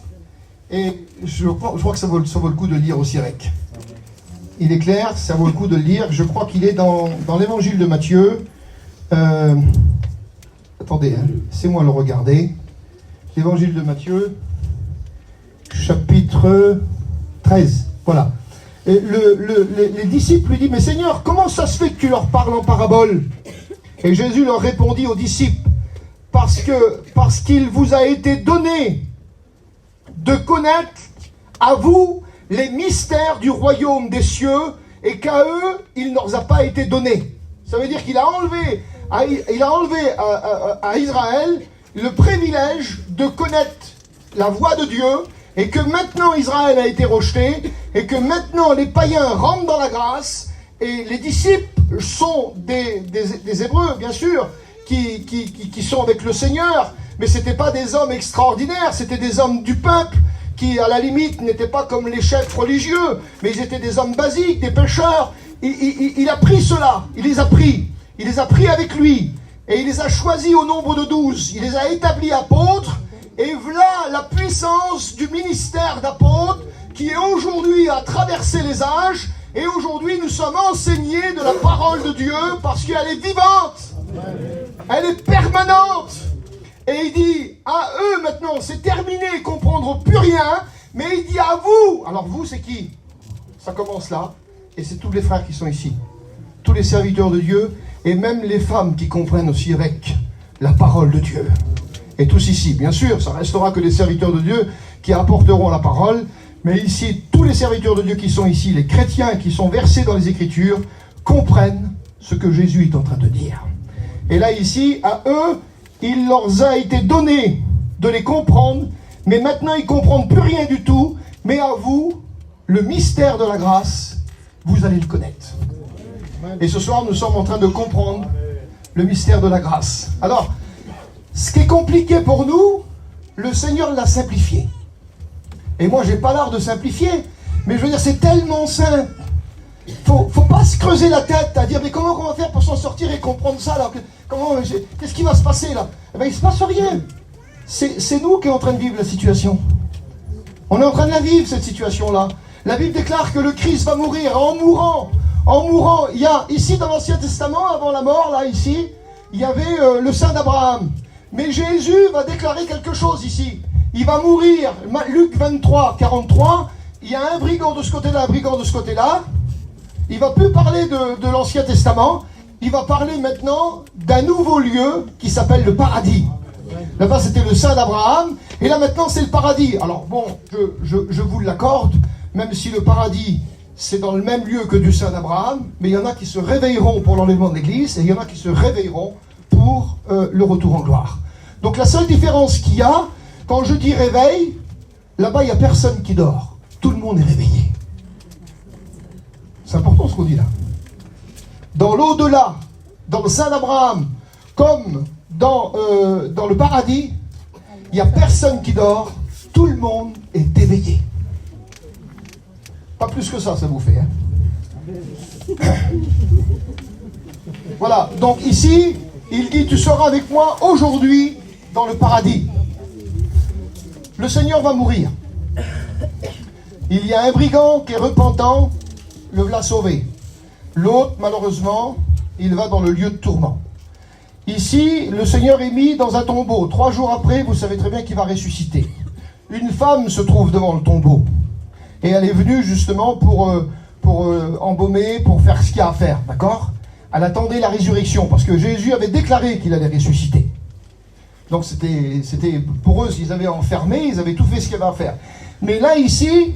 Et je crois que ça vaut le coup de le lire aussi avec. Il est clair, ça vaut le coup de le lire. Je crois qu'il est dans l'évangile de Matthieu. Attendez, laissez-moi le regarder. L'évangile de Matthieu, chapitre 13. Voilà. Et les disciples lui disent, mais Seigneur, comment ça se fait que tu leur parles en parabole? Et Jésus leur répondit aux disciples, parce qu'il vous a été donné de connaître à vous les mystères du royaume des cieux, et qu'à eux, il ne leur a pas été donné. Ça veut dire qu'il a enlevé à Israël le privilège de connaître la voix de Dieu, et que maintenant Israël a été rejeté, et que maintenant les païens rentrent dans la grâce, et les disciples sont des Hébreux, bien sûr, qui sont avec le Seigneur, mais ce n'étaient pas des hommes extraordinaires, c'était des hommes du peuple, qui à la limite n'étaient pas comme les chefs religieux, mais ils étaient des hommes basiques, des pécheurs. Il a pris cela, il les a pris avec lui, et il les a choisis au nombre de 12, il les a établis apôtres, et voilà la puissance du ministère d'apôtre, qui est aujourd'hui à traverser les âges, et aujourd'hui nous sommes enseignés de la parole de Dieu, parce qu'elle est vivante, elle est permanente. Et il dit, à eux maintenant, c'est terminé, ils ne comprendront plus rien, mais il dit à vous, alors vous c'est qui? Ça commence là, et c'est tous les frères qui sont ici, tous les serviteurs de Dieu, et même les femmes qui comprennent aussi avec la parole de Dieu. Et tous ici, bien sûr, ça restera que les serviteurs de Dieu qui apporteront la parole, mais ici, tous les serviteurs de Dieu qui sont ici, les chrétiens qui sont versés dans les Écritures, comprennent ce que Jésus est en train de dire. Et là, ici, à eux, il leur a été donné de les comprendre, mais maintenant, ils ne comprennent plus rien du tout, mais à vous, le mystère de la grâce, vous allez le connaître. Et ce soir, nous sommes en train de comprendre le mystère de la grâce. Alors, ce qui est compliqué pour nous, le Seigneur l'a simplifié. Et moi, j'ai pas l'art de simplifier, mais je veux dire, c'est tellement simple. Faut pas se creuser la tête à dire, mais comment on va faire pour s'en sortir et comprendre ça là? Qu'est-ce qui va se passer là? Eh bien, il se passe rien. C'est nous qui sommes en train de vivre la situation. On est en train de la vivre, cette situation-là. La Bible déclare que le Christ va mourir. En mourant, il y a ici dans l'Ancien Testament, avant la mort, là, ici, il y avait le sein d'Abraham. Mais Jésus va déclarer quelque chose ici. Il va mourir. Luc 23, 43, il y a un brigand de ce côté-là, un brigand de ce côté-là. Il ne va plus parler de l'Ancien Testament. Il va parler maintenant d'un nouveau lieu qui s'appelle le paradis. Là-bas, c'était le sein d'Abraham. Et là, maintenant, c'est le paradis. Alors, bon, je vous l'accorde, même si le paradis, c'est dans le même lieu que du sein d'Abraham, mais il y en a qui se réveilleront pour l'enlèvement de l'Église, et il y en a qui se réveilleront pour le retour en gloire. Donc, la seule différence qu'il y a, quand je dis réveil, là-bas, il n'y a personne qui dort. Tout le monde est réveillé. C'est important ce qu'on dit là. Dans l'au-delà, dans le sein d'Abraham, comme dans le paradis, il n'y a personne qui dort, tout le monde est éveillé. Pas plus que ça vous fait. Hein? Voilà, donc ici, il dit, tu seras avec moi aujourd'hui dans le paradis. Le Seigneur va mourir. Il y a un brigand qui est repentant, le voilà sauvé. L'autre, malheureusement, il va dans le lieu de tourment. Ici, le Seigneur est mis dans un tombeau. 3 jours après, vous savez très bien qu'il va ressusciter. Une femme se trouve devant le tombeau. Et elle est venue justement pour embaumer, pour faire ce qu'il y a à faire. D'accord? Elle attendait la résurrection, parce que Jésus avait déclaré qu'il allait ressusciter. Donc c'était pour eux, ils avaient enfermé, ils avaient tout fait ce qu'il y avait à faire. Mais là, ici,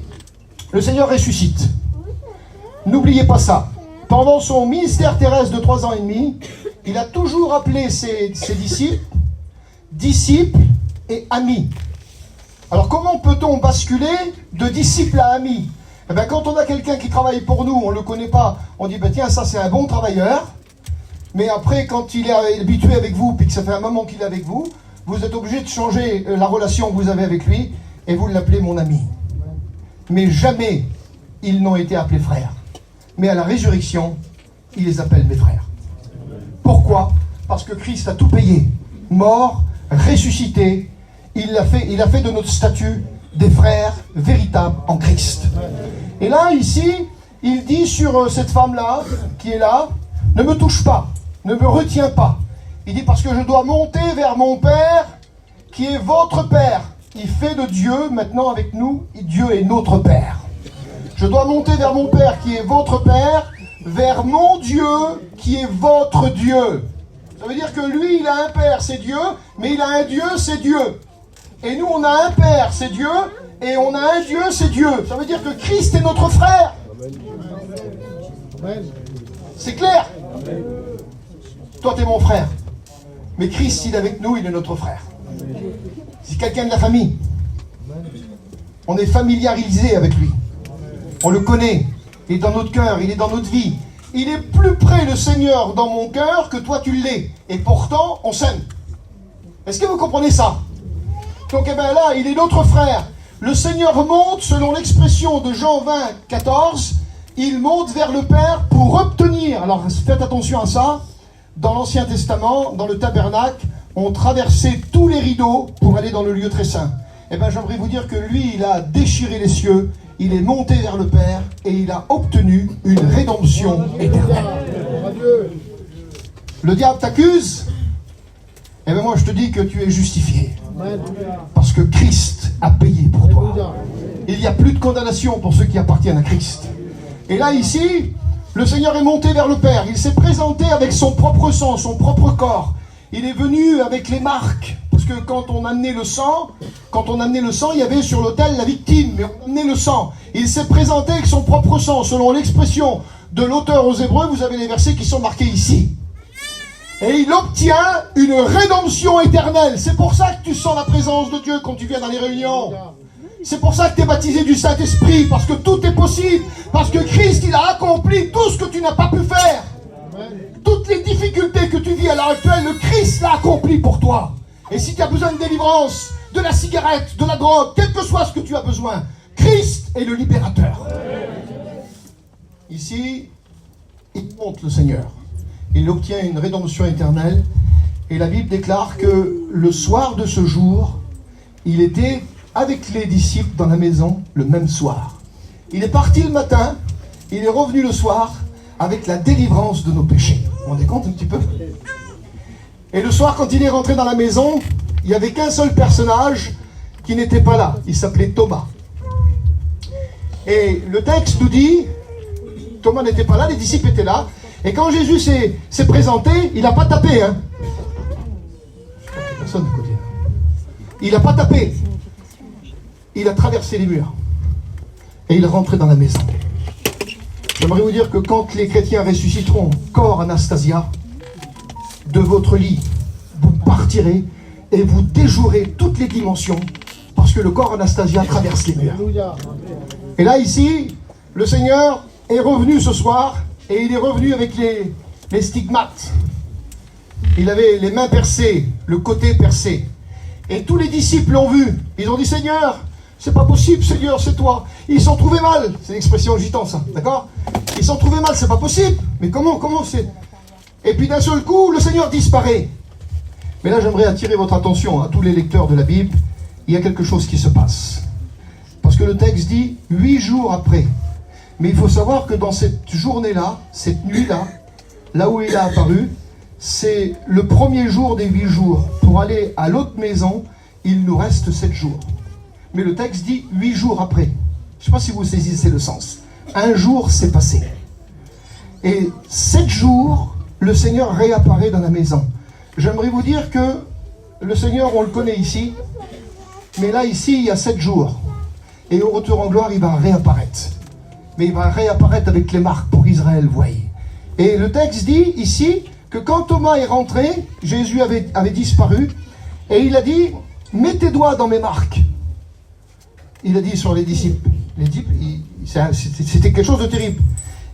le Seigneur ressuscite. N'oubliez pas ça. Pendant son ministère terrestre de 3 ans et demi, il a toujours appelé ses disciples et amis. Alors comment peut-on basculer de disciple à ami? Eh bien, quand on a quelqu'un qui travaille pour nous, on ne le connaît pas, on dit, ben, tiens, ça c'est un bon travailleur. Mais après, quand il est habitué avec vous, puis que ça fait un moment qu'il est avec vous, vous êtes obligé de changer la relation que vous avez avec lui, et vous l'appelez mon ami. Mais jamais ils n'ont été appelés frères. Mais à la résurrection, il les appelle mes frères. Pourquoi? Parce que Christ a tout payé. Mort, ressuscité, il a fait de notre statut des frères véritables en Christ. Et là, ici, il dit sur cette femme-là, qui est là, ne me touche pas, ne me retiens pas. Il dit parce que je dois monter vers mon Père, qui est votre Père. Il fait de Dieu, maintenant avec nous, Dieu est notre Père. Je dois monter vers mon Père qui est votre Père, vers mon Dieu qui est votre Dieu. Ça veut dire que lui, il a un Père, c'est Dieu, mais il a un Dieu, c'est Dieu. Et nous, on a un Père, c'est Dieu, et on a un Dieu, c'est Dieu. Ça veut dire que Christ est notre frère. C'est clair? Toi, t'es mon frère. Mais Christ, il est avec nous, il est notre frère. C'est quelqu'un de la famille. On est familiarisé avec lui. On le connaît, il est dans notre cœur, il est dans notre vie. Il est plus près, le Seigneur, dans mon cœur que toi tu l'es. Et pourtant, on s'aime. Est-ce que vous comprenez ça? Donc, eh bien là, il est notre frère. Le Seigneur monte, selon l'expression de Jean 20, 14, il monte vers le Père pour obtenir. Alors, faites attention à ça. Dans l'Ancien Testament, dans le tabernacle, on traversait tous les rideaux pour aller dans le lieu très saint. Eh bien, j'aimerais vous dire que lui, il a déchiré les cieux. Il est monté vers le Père et il a obtenu une rédemption éternelle. Le diable t'accuse? Eh bien moi je te dis que tu es justifié. Parce que Christ a payé pour toi. Il n'y a plus de condamnation pour ceux qui appartiennent à Christ. Et là ici, Le Seigneur est monté vers le Père. Il s'est présenté avec son propre sang, son propre corps. Il est venu avec les marques. Parce que quand on amenait le sang, il y avait sur l'autel la victime, mais on amenait le sang. Il s'est présenté avec son propre sang. Selon l'expression de l'auteur aux Hébreux, vous avez les versets qui sont marqués ici. Et il obtient une rédemption éternelle. C'est pour ça que tu sens la présence de Dieu quand tu viens dans les réunions. C'est pour ça que tu es baptisé du Saint-Esprit, parce que tout est possible, parce que Christ, il a accompli tout ce que tu n'as pas pu faire. Toutes les difficultés que tu vis à l'heure actuelle, le Christ l'a accompli pour toi. Et si tu as besoin de délivrance, de la cigarette, de la drogue, quel que soit ce que tu as besoin, Christ est le libérateur. Ici, il monte le Seigneur. Il obtient une rédemption éternelle. Et la Bible déclare que le soir de ce jour, il était avec les disciples dans la maison le même soir. Il est parti le matin, il est revenu le soir avec la délivrance de nos péchés. Vous vous rendez compte un petit peu? Et le soir, quand il est rentré dans la maison, il n'y avait qu'un seul personnage qui n'était pas là. Il s'appelait Thomas. Et le texte nous dit, Thomas n'était pas là, les disciples étaient là. Et quand Jésus s'est présenté, il n'a pas tapé. Personne ne côté. Il n'a pas tapé. Il a traversé les murs. Et il est rentré dans la maison. J'aimerais vous dire que quand les chrétiens ressusciteront, corps Anastasia, de votre lit, vous partirez et vous déjouerez toutes les dimensions, parce que le corps Anastasia traverse les murs. Et là, ici, le Seigneur est revenu ce soir, et il est revenu avec les stigmates. Il avait les mains percées, le côté percé. Et tous les disciples l'ont vu. Ils ont dit, Seigneur, c'est pas possible, Seigneur, c'est toi. Ils s'en trouvaient mal. C'est l'expression gitan, ça, d'accord? Ils s'en trouvaient mal, c'est pas possible. Mais comment c'est? Et puis d'un seul coup, le Seigneur disparaît. Mais là, j'aimerais attirer votre attention à tous les lecteurs de la Bible. Il y a quelque chose qui se passe. Parce que le texte dit 8 jours après. Mais il faut savoir que dans cette journée-là, cette nuit-là, là où il a apparu, c'est le premier jour des 8 jours. Pour aller à l'autre maison, il nous reste 7 jours. Mais le texte dit 8 jours après. Je ne sais pas si vous saisissez le sens. Un jour s'est passé. Et 7 jours, le Seigneur réapparaît dans la maison. J'aimerais vous dire que le Seigneur, on le connaît ici. Mais là, ici, il y a 7 jours. Et au retour en gloire, il va réapparaître. Mais il va réapparaître avec les marques pour Israël, voyez. Et le texte dit ici que quand Thomas est rentré, Jésus avait disparu. Et il a dit, mets tes doigts dans mes marques. Il a dit sur les disciples. Les disciples, c'était quelque chose de terrible.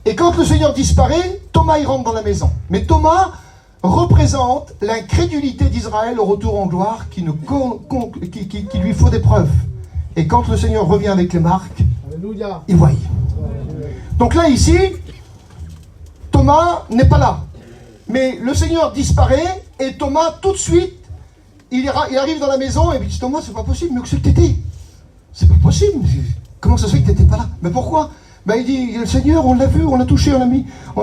Et quand le Seigneur disparaît, Thomas il rentre dans la maison. Mais Thomas représente l'incrédulité d'Israël au retour en gloire qui lui faut des preuves. Et quand le Seigneur revient avec les marques, Alléluia, il voit. Donc là, ici, Thomas n'est pas là. Mais le Seigneur disparaît et Thomas, tout de suite, il arrive dans la maison et il dit, Thomas, c'est pas possible, mais où c'est que t'étais? C'est pas possible. Comment ça se fait que t'étais pas là? Mais pourquoi? Ben, il dit, le Seigneur, on l'a vu, on l'a touché, on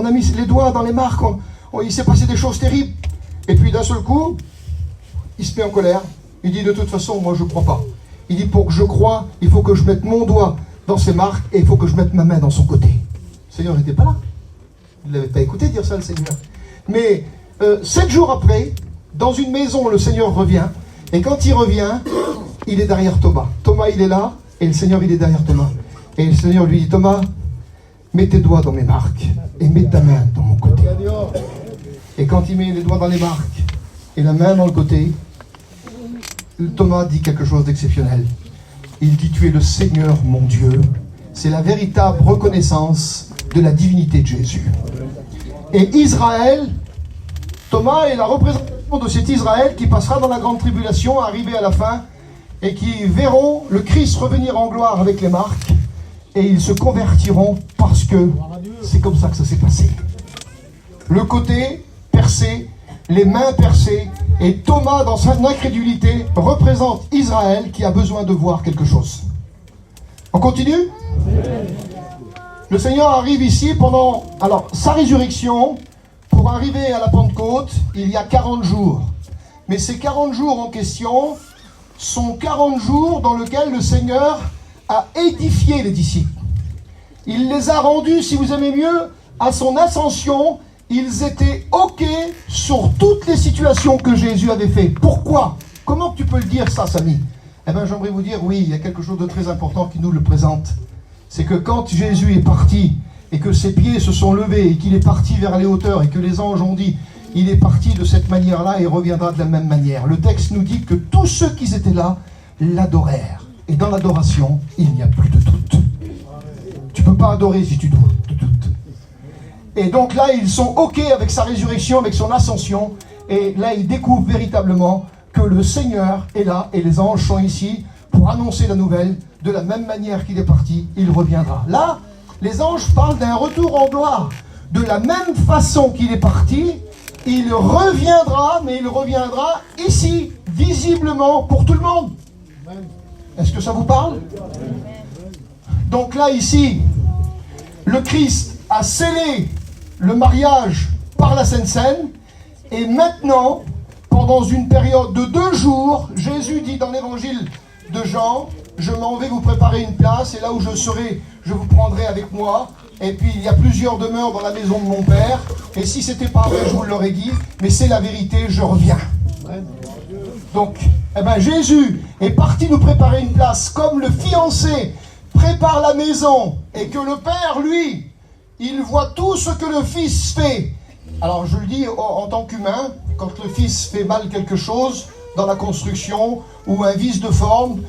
a mis les doigts dans les marques, il s'est passé des choses terribles. Et puis d'un seul coup, il se met en colère. Il dit, de toute façon, moi je crois pas. Il dit, pour que je croie, il faut que je mette mon doigt dans ses marques et il faut que je mette ma main dans son côté. Le Seigneur n'était pas là. Il ne l'avait pas écouté dire ça, le Seigneur. Mais 7 jours après, dans une maison, le Seigneur revient. Et quand il revient, il est derrière Thomas. Thomas, il est là, et le Seigneur, il est derrière Thomas. Et le Seigneur lui dit, Thomas, mets tes doigts dans mes marques et mets ta main dans mon côté. Et quand il met les doigts dans les marques et la main dans le côté, Thomas dit quelque chose d'exceptionnel. Il dit, tu es le Seigneur, mon Dieu. C'est la véritable reconnaissance de la divinité de Jésus. Et Israël, Thomas est la représentation de cet Israël qui passera dans la grande tribulation, arrivé à la fin, et qui verront le Christ revenir en gloire avec les marques, et ils se convertiront parce que c'est comme ça que ça s'est passé. Le côté percé, les mains percées, et Thomas, dans son incrédulité, représente Israël qui a besoin de voir quelque chose. On continue ? Le Seigneur arrive ici pendant sa résurrection. Pour arriver à la Pentecôte, il y a 40 jours. Mais ces 40 jours en question sont 40 jours dans lesquels le Seigneur a édifié les disciples. Il les a rendus, si vous aimez mieux, à son ascension, ils étaient OK sur toutes les situations que Jésus avait fait. Pourquoi? Comment tu peux le dire ça, Samy? Eh bien, j'aimerais vous dire, oui, il y a quelque chose de très important qui nous le présente. C'est que quand Jésus est parti, et que ses pieds se sont levés, et qu'il est parti vers les hauteurs, et que les anges ont dit, il est parti de cette manière-là, et reviendra de la même manière. Le texte nous dit que tous ceux qui étaient là l'adorèrent. Et dans l'adoration, il n'y a plus de doute. Tu ne peux pas adorer si tu doutes. Et donc là, ils sont OK avec sa résurrection, avec son ascension. Et là, ils découvrent véritablement que le Seigneur est là et les anges sont ici pour annoncer la nouvelle. De la même manière qu'il est parti, il reviendra. Là, les anges parlent d'un retour en gloire. De la même façon qu'il est parti, il reviendra, mais il reviendra ici, visiblement, pour tout le monde. Est-ce que ça vous parle? Donc là, ici, le Christ a scellé le mariage par la Sainte Seine, et maintenant, pendant une période de 2 jours, Jésus dit dans l'évangile de Jean, je m'en vais vous préparer une place, et là où je serai, je vous prendrai avec moi, et puis il y a plusieurs demeures dans la maison de mon Père, et si c'était pas vrai, je vous l'aurais dit, mais c'est la vérité, je reviens. Donc, eh ben, Jésus est parti nous préparer une place, comme le fiancé prépare la maison, et que le Père, lui, il voit tout ce que le Fils fait. Alors je le dis en tant qu'humain, quand le Fils fait mal quelque chose dans la construction ou un vice de forme,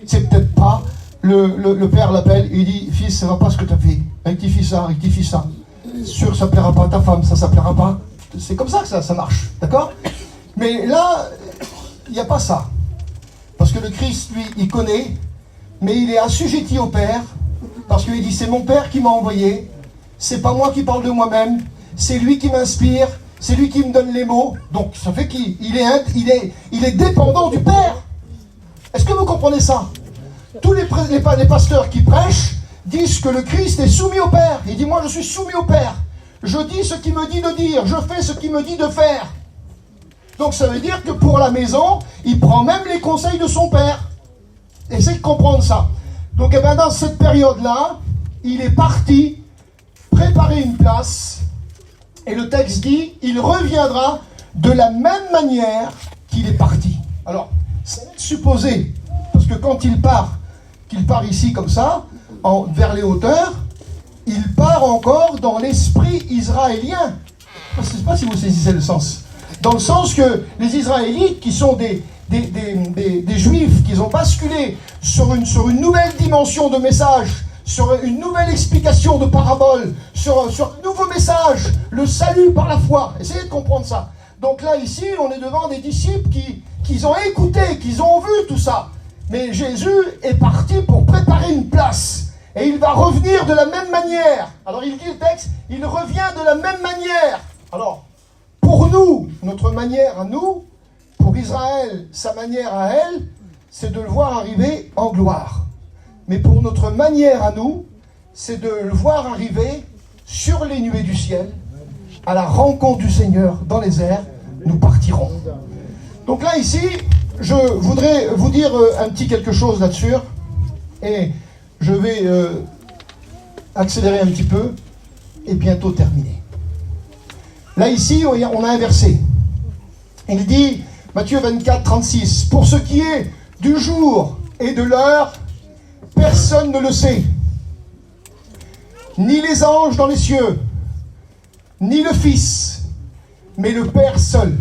c'est peut-être pas, le Père l'appelle et il dit, Fils, ça va pas ce que tu as fait, rectifie ça, rectifie ça. Sûr, ça plaira pas à ta femme, ça plaira pas. C'est comme ça que ça marche, d'accord? Mais là, il n'y a pas ça. Parce que le Christ, lui, il connaît, mais il est assujetti au Père, parce qu'il dit, c'est mon Père qui m'a envoyé, c'est pas moi qui parle de moi-même, c'est lui qui m'inspire, c'est lui qui me donne les mots, donc ça fait qu'il est dépendant du Père. Est-ce que vous comprenez ça? Tous les pasteurs qui prêchent disent que le Christ est soumis au Père. Il dit, moi je suis soumis au Père. Je dis ce qu'il me dit de dire, je fais ce qu'il me dit de faire. Donc ça veut dire que pour la maison, il prend même les conseils de son Père. Essayez de comprendre ça. Donc eh bien, dans cette période-là, il est parti préparer une place. Et le texte dit, il reviendra de la même manière qu'il est parti. Alors, ça va être supposé, parce que quand il part, qu'il part ici comme ça, vers les hauteurs, il part encore dans l'esprit israélien. Je ne sais pas si vous saisissez le sens. Dans le sens que les Israélites, qui sont des Juifs, qui ont basculé sur une nouvelle dimension de message, sur une nouvelle explication de parabole, sur un nouveau message, le salut par la foi. Essayez de comprendre ça. Donc là, ici, on est devant des disciples qui ont écouté, qui ont vu tout ça. Mais Jésus est parti pour préparer une place. Et il va revenir de la même manière. Alors il dit le texte, il revient de la même manière. Alors, pour nous, notre manière à nous, pour Israël, sa manière à elle, c'est de le voir arriver en gloire. Mais pour notre manière à nous, c'est de le voir arriver sur les nuées du ciel, à la rencontre du Seigneur dans les airs, nous partirons. Donc là, ici, je voudrais vous dire un petit quelque chose là-dessus, et je vais accélérer un petit peu, et bientôt terminer. Là, ici, on a un verset. Il dit, Matthieu 24, 36, « Pour ce qui est du jour et de l'heure, personne ne le sait, ni les anges dans les cieux, ni le Fils, mais le Père seul. »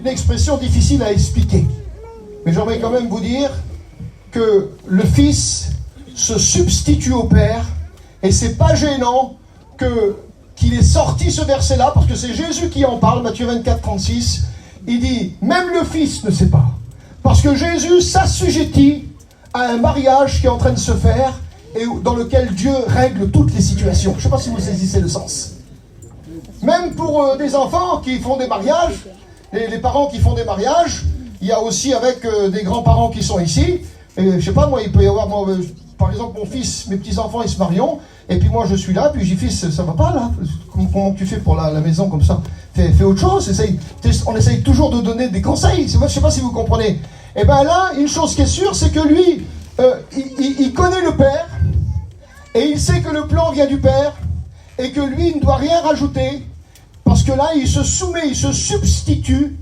Une expression difficile à expliquer. Mais j'aimerais quand même vous dire que le Fils se substitue au Père, et c'est pas gênant qu'il ait sorti ce verset-là, parce que c'est Jésus qui en parle, Matthieu 24, 36. Il dit, même le Fils ne sait pas, parce que Jésus s'assujettit à un mariage qui est en train de se faire et dans lequel Dieu règle toutes les situations. Je ne sais pas si vous saisissez le sens. Même pour des enfants qui font des mariages, les parents qui font des mariages, il y a aussi avec des grands-parents qui sont ici. Et, je ne sais pas, moi, il peut y avoir, par exemple, mon fils, mes petits-enfants, ils se marient, et puis moi, je suis là, puis je dis, fils, ça va pas, là? Comment tu fais pour la maison comme ça? Fais autre chose, on essaye toujours de donner des conseils, je ne sais pas si vous comprenez. Et bien là, une chose qui est sûre, c'est que lui, il connaît le Père, et il sait que le plan vient du Père, et que lui ne doit rien rajouter, parce que là, il se soumet, il se substitue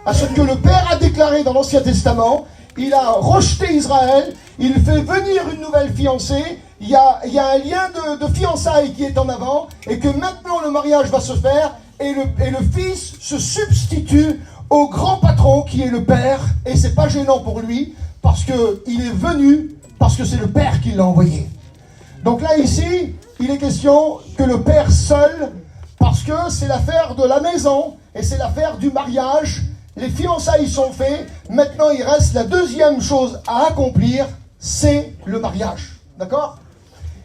à ce que le Père a déclaré dans l'Ancien Testament. Il a rejeté Israël, il fait venir une nouvelle fiancée, il y a un lien de fiançailles qui est en avant, et que maintenant le mariage va se faire, et le Fils se substitue au grand patron qui est le Père, et c'est pas gênant pour lui, parce qu'il est venu, parce que c'est le Père qui l'a envoyé. Donc là, ici, il est question que le Père seul, parce que c'est l'affaire de la maison, et c'est l'affaire du mariage. Les fiançailles sont faites, maintenant il reste la deuxième chose à accomplir, c'est le mariage. D'accord?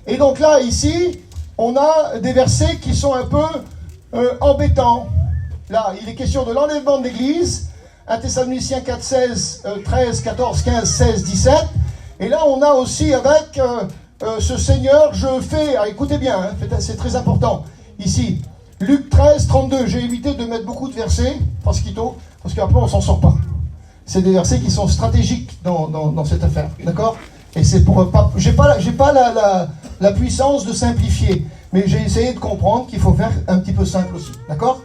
Et donc là, ici, on a des versets qui sont un peu embêtants. Là, il est question de l'enlèvement de l'Église, 1 Thessaloniciens 4, 16, 13, 14, 15, 16, 17. Et là, on a aussi avec ce Seigneur, je fais... Ah, écoutez bien, hein, c'est très important. Ici, Luc 13, 32. J'ai évité de mettre beaucoup de versets, parce qu'après, on ne s'en sort pas. C'est des versets qui sont stratégiques dans cette affaire. D'accord? Et c'est pour pas... J'ai pas la puissance de simplifier, mais j'ai essayé de comprendre qu'il faut faire un petit peu simple aussi. D'accord?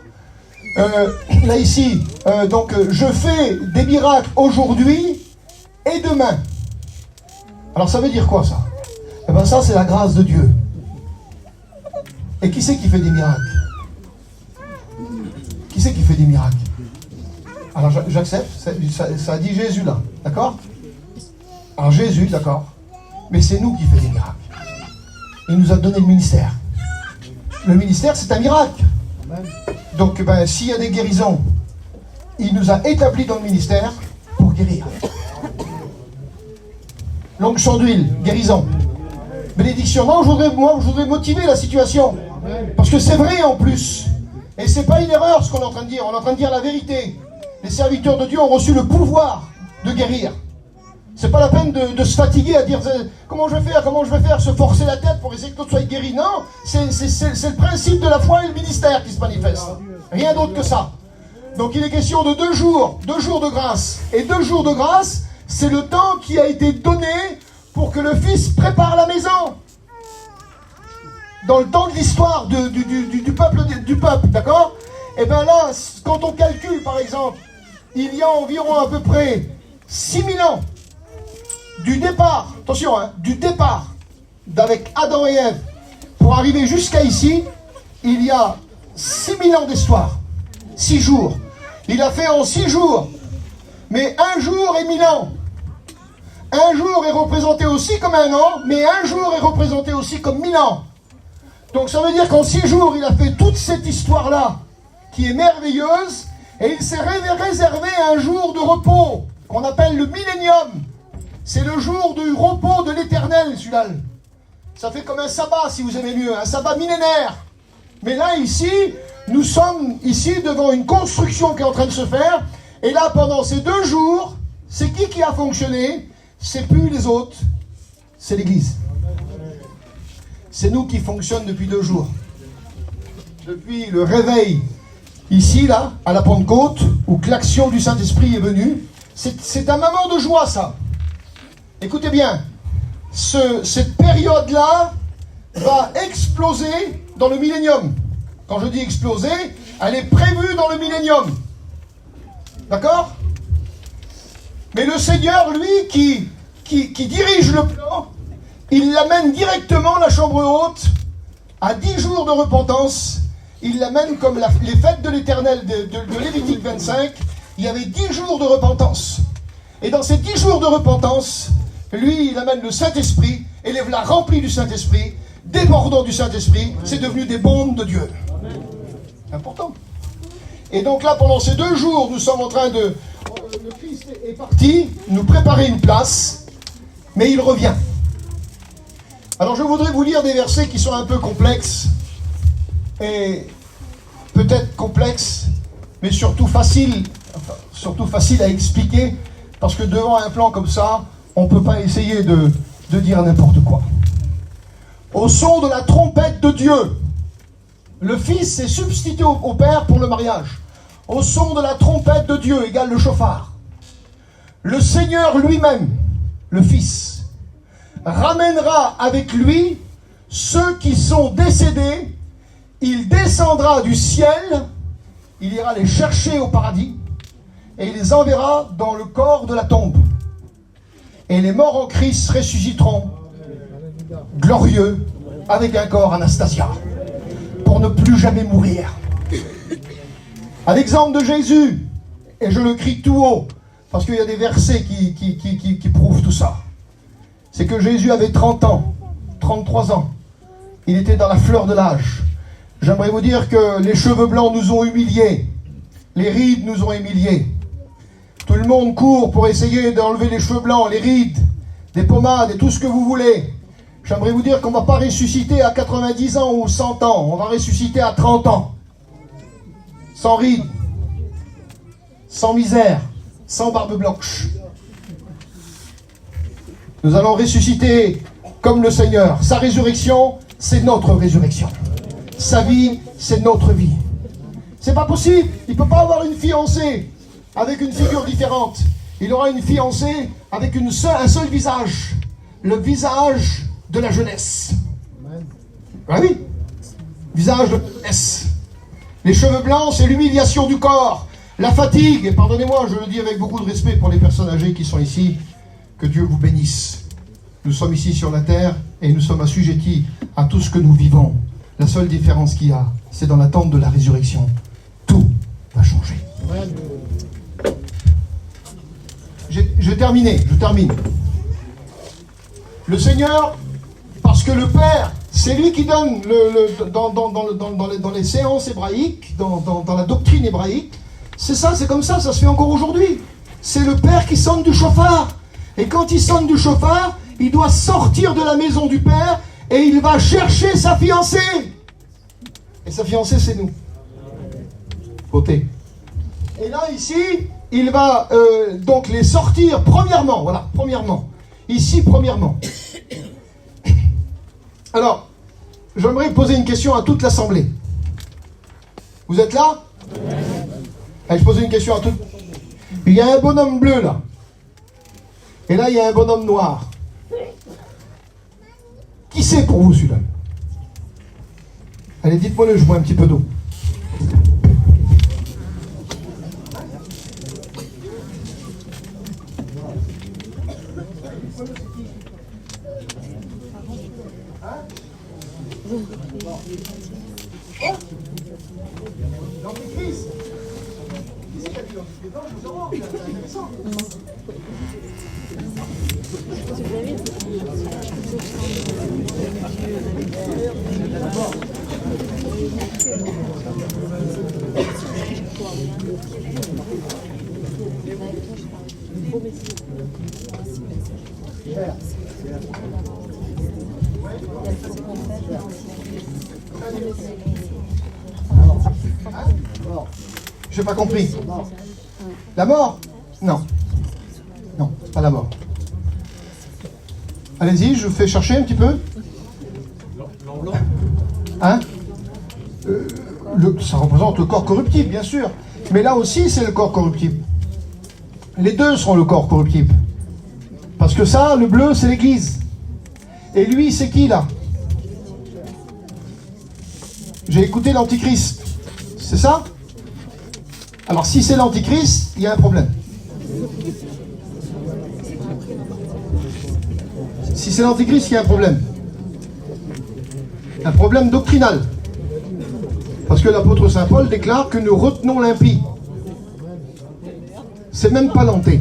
Là ici, donc je fais des miracles aujourd'hui et demain. Alors ça veut dire quoi ça? Eh bien ça c'est la grâce de Dieu. Et qui c'est qui fait des miracles? Qui c'est qui fait des miracles? Alors j'accepte, ça dit Jésus là, d'accord? Alors Jésus, d'accord, mais c'est nous qui fait des miracles. Il nous a donné le ministère. Le ministère c'est un miracle. Donc, s'il y a des guérisons, il nous a établis dans le ministère pour guérir. L'onction d'huile, guérison. Bénédiction. Non, je voudrais motiver la situation. Parce que c'est vrai en plus. Et c'est pas une erreur ce qu'on est en train de dire. On est en train de dire la vérité. Les serviteurs de Dieu ont reçu le pouvoir de guérir. C'est pas la peine de se fatiguer à dire comment je vais faire, se forcer la tête pour essayer que tout soit guéri. Non, c'est le principe de la foi et le ministère qui se manifeste. Rien d'autre que ça. Donc il est question de 2 jours de grâce. Et 2 jours de grâce, c'est le temps qui a été donné pour que le Fils prépare la maison. Dans le temps de l'histoire du peuple, d'accord? Et bien là, quand on calcule par exemple, il y a environ à peu près 6000 ans du départ, attention, hein, du départ d'avec Adam et Ève pour arriver jusqu'à ici, il y a 6000 ans d'histoire. 6 jours. Il a fait en 6 jours. Mais 1 jour est 1000 ans. 1 jour est représenté aussi comme 1 an, mais 1 jour est représenté aussi comme 1000 ans. Donc ça veut dire qu'en 6 jours, il a fait toute cette histoire-là, qui est merveilleuse, et il s'est réservé un jour de repos, qu'on appelle le millénium. C'est le jour du repos de l'éternel, celui-là. Ça fait comme un sabbat, si vous aimez mieux, un sabbat millénaire. Mais là, ici, nous sommes ici devant une construction qui est en train de se faire. Et là, pendant ces 2 jours, c'est qui a fonctionné? C'est plus les autres, c'est l'Église. C'est nous qui fonctionnons depuis 2 jours. Depuis le réveil, ici, là, à la Pentecôte, où l'action du Saint-Esprit est venue. C'est un moment de joie, ça. Écoutez bien, cette période-là va exploser dans le millénium. Quand je dis exploser, elle est prévue dans le millénium. D'accord? Mais le Seigneur, lui, qui dirige le plan, il l'amène directement, la chambre haute, à 10 jours de repentance. Il l'amène comme les fêtes de l'Éternel de Lévitique 25. Il y avait 10 jours de repentance. Et dans ces 10 jours de repentance, lui, il amène le Saint-Esprit, et les voilà remplis du Saint-Esprit, débordant du Saint-Esprit, c'est devenu des bombes de Dieu. Important. Et donc là, pendant ces 2 jours, nous sommes en train de... Le Christ est parti nous préparer une place, mais il revient. Alors je voudrais vous lire des versets qui sont un peu complexes, et peut-être complexes, mais surtout faciles à expliquer, parce que devant un plan comme ça, on ne peut pas essayer de dire n'importe quoi. Au son de la trompette de Dieu, le Fils s'est substitué au Père pour le mariage. Au son de la trompette de Dieu, égale le chauffard. Le Seigneur lui-même, le Fils, ramènera avec lui ceux qui sont décédés il descendra du ciel, il ira les chercher au paradis, et il les enverra dans le corps de la tombe. Et les morts en Christ ressusciteront, glorieux, avec un corps Anastasia, pour ne plus jamais mourir. À l'exemple de Jésus, et je le crie tout haut, parce qu'il y a des versets qui prouvent tout ça, c'est que Jésus avait 30 ans, 33 ans, il était dans la fleur de l'âge. J'aimerais vous dire que les cheveux blancs nous ont humiliés, les rides nous ont humiliés. Tout le monde court pour essayer d'enlever les cheveux blancs, les rides, des pommades et tout ce que vous voulez. J'aimerais vous dire qu'on ne va pas ressusciter à 90 ans ou 100 ans, on va ressusciter à 30 ans. Sans rides, sans misère, sans barbe blanche. Nous allons ressusciter comme le Seigneur. Sa résurrection, c'est notre résurrection. Sa vie, c'est notre vie. C'est pas possible. Il ne peut pas avoir une fiancée avec une figure différente. Il aura une fiancée avec un seul visage. Le visage de la jeunesse. Ah oui. Visage de la jeunesse. Les cheveux blancs, c'est l'humiliation du corps. La fatigue. Et pardonnez-moi, je le dis avec beaucoup de respect pour les personnes âgées qui sont ici. Que Dieu vous bénisse. Nous sommes ici sur la terre et nous sommes assujettis à tout ce que nous vivons. La seule différence qu'il y a, c'est dans l'attente de la résurrection. Tout va changer. Je termine. Le Seigneur, parce que le Père, c'est lui qui donne dans les séances hébraïques, dans la doctrine hébraïque, c'est ça, c'est comme ça se fait encore aujourd'hui. C'est le Père qui sonne du chauffard. Et quand il sonne du chauffard, il doit sortir de la maison du Père et il va chercher sa fiancée. Et sa fiancée, c'est nous. Côté. Et là, ici, il va donc les sortir premièrement. Voilà, premièrement. Ici, premièrement. Alors, j'aimerais poser une question à toute l'Assemblée. Vous êtes là? Allez, je pose une question à toute... Il y a un bonhomme bleu, là. Et là, il y a un bonhomme noir. Qui c'est pour vous, celui-là? Allez, dites-moi-le, je bois un petit peu d'eau. L'Antéchrist. Qui c'est qui a dit l'Antéchrist? Non, je vous en rends, c'est intéressant. Je n'ai pas compris. La mort? Non. Non, c'est pas la mort. Allez-y, je fais chercher un petit peu. Hein? Ça représente le corps corruptible, bien sûr. Mais là aussi, c'est le corps corruptible. Les deux seront le corps corruptible. Parce que ça, le bleu, c'est l'Église. Et lui, c'est qui, là? J'ai écouté l'Antichrist. C'est ça? Alors, si c'est l'Antichrist, il y a un problème. Si c'est l'Antichrist, il y a un problème. Un problème doctrinal. Parce que l'apôtre Saint Paul déclare que nous retenons l'impie. C'est même pas l'anté.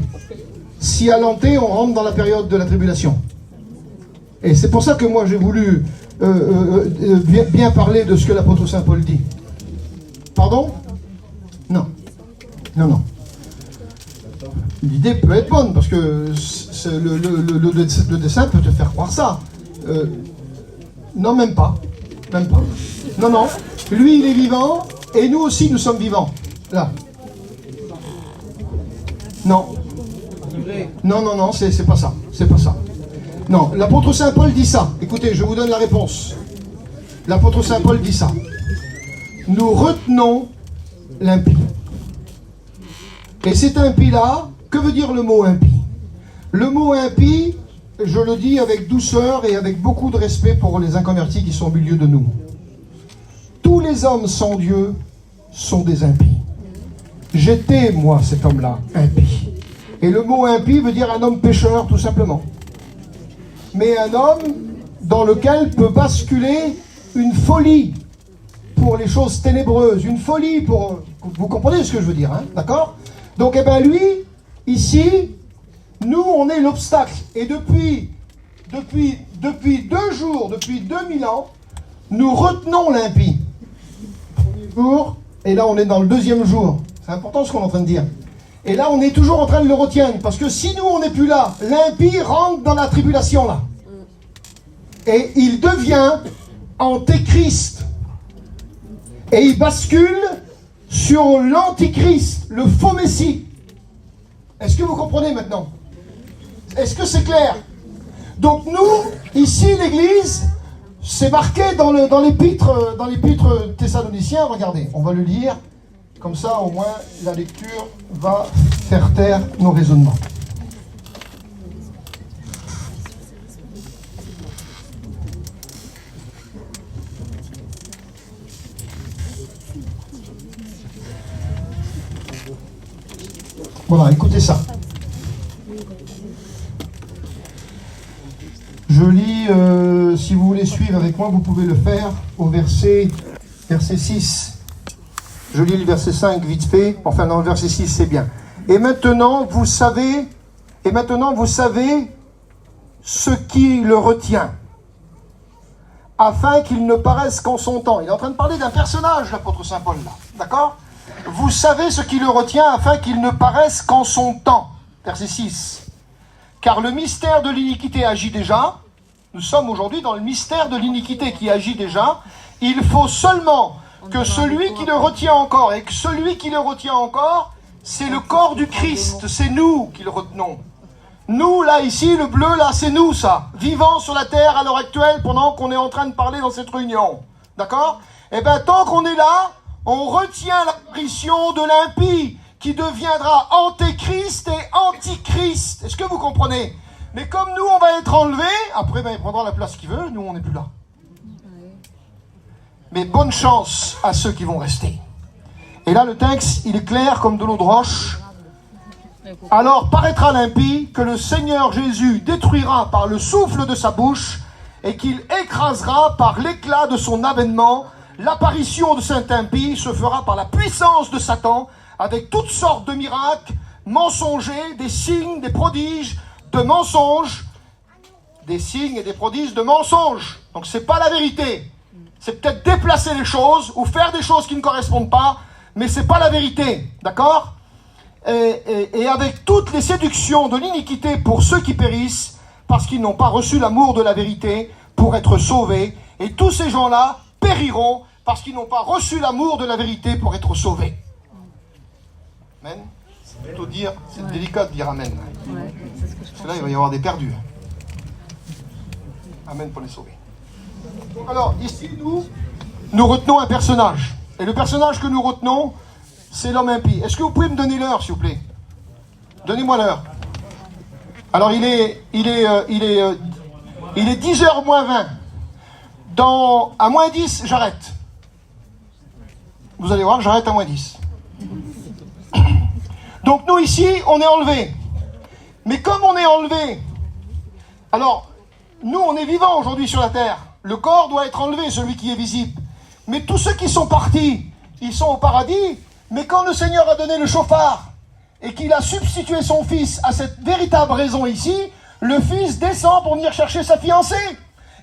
Si à l'anté, on rentre dans la période de la tribulation. Et c'est pour ça que moi j'ai voulu bien parler de ce que l'apôtre Saint Paul dit. Pardon? Non. Non. L'idée peut être bonne, parce que le dessin peut te faire croire ça. Non, même pas. Même pas. Non. Lui, il est vivant, et nous aussi, nous sommes vivants. Là. Non. Non, c'est pas ça. C'est pas ça. Non, l'apôtre Saint Paul dit ça. Écoutez, je vous donne la réponse. L'apôtre Saint Paul dit ça. Nous retenons l'impie. Et cet impie-là, que veut dire le mot impie? Le mot impie, je le dis avec douceur et avec beaucoup de respect pour les inconvertis qui sont au milieu de nous. tous les hommes sans Dieu sont des impies. J'étais, moi, cet homme-là, impie. Et le mot impie veut dire un homme pécheur, tout simplement. Mais un homme dans lequel peut basculer une folie pour les choses ténébreuses, une folie pour... Vous comprenez ce que je veux dire, hein, d'accord? Donc, eh bien, lui, ici, nous, on est l'obstacle. Et depuis 2 jours, depuis 2000 ans, nous retenons l'impie. Premier jour, et là, on est dans le 2e jour. C'est important ce qu'on est en train de dire. Et là, on est toujours en train de le retenir. Parce que si nous, on n'est plus là, l'impie rentre dans la tribulation, là. Et il devient antéchrist. Et il bascule sur l'antichrist, le faux messie. Est-ce que vous comprenez maintenant? Est-ce que c'est clair? Donc nous, ici, l'Église, c'est marqué dans l'épître Thessaloniciens. Regardez, on va le lire. Comme ça, au moins, la lecture va faire taire nos raisonnements. Voilà, écoutez ça. Je lis, si vous voulez suivre avec moi, vous pouvez le faire au verset 6. Je lis le verset 5 vite fait. Enfin, dans le verset 6, c'est bien. Et maintenant, vous savez ce qui le retient, afin qu'il ne paraisse qu'en son temps. Il est en train de parler d'un personnage, l'apôtre Saint Paul, là. D'accord? Vous savez ce qui le retient, afin qu'il ne paraisse qu'en son temps. Verset 6. Car le mystère de l'iniquité agit déjà. Nous sommes aujourd'hui dans le mystère de l'iniquité qui agit déjà. Il faut seulement que celui qui le retient encore, et que celui qui le retient encore, c'est le corps du Christ, c'est nous qui le retenons. Nous, là, ici, le bleu, là, c'est nous, ça. Vivant sur la terre à l'heure actuelle, pendant qu'on est en train de parler dans cette réunion. D'accord? Eh bien, tant qu'on est là, on retient l'apparition de l'impie, qui deviendra antéchrist et antichrist. Est-ce que vous comprenez? Mais comme nous, on va être enlevés, après, ben, il prendra la place qu'il veut, nous, on n'est plus là. Mais bonne chance à ceux qui vont rester. Et là, le texte, il est clair comme de l'eau de roche. Alors paraîtra l'impie que le Seigneur Jésus détruira par le souffle de sa bouche et qu'il écrasera par l'éclat de son avènement. L'apparition de cet impie se fera par la puissance de Satan, avec toutes sortes de miracles mensongers, des signes, des prodiges de mensonges, des signes et des prodiges de mensonges. Donc c'est pas la vérité. C'est peut-être déplacer les choses ou faire des choses qui ne correspondent pas, mais c'est pas la vérité, d'accord? Et avec toutes les séductions de l'iniquité pour ceux qui périssent, parce qu'ils n'ont pas reçu l'amour de la vérité pour être sauvés, et tous ces gens-là périront parce qu'ils n'ont pas reçu l'amour de la vérité pour être sauvés. Amen. C'est plutôt dire, c'est délicat de dire amen. Parce que là, il va y avoir des perdus. Amen pour les sauver. Alors, ici, nous retenons un personnage. Et le personnage que nous retenons, c'est l'homme impie. Est-ce que vous pouvez me donner l'heure, s'il vous plaît? Donnez-moi l'heure. Alors, il est 10h moins 20. À moins 10, j'arrête. Vous allez voir, j'arrête à moins 10. Donc, nous, ici, on est enlevés. Mais comme on est enlevés, alors, nous, on est vivants aujourd'hui sur la terre. Le corps doit être enlevé, celui qui est visible. Mais tous ceux qui sont partis, ils sont au paradis. Mais quand le Seigneur a donné le chauffard et qu'il a substitué son fils à cette véritable raison ici, le fils descend pour venir chercher sa fiancée.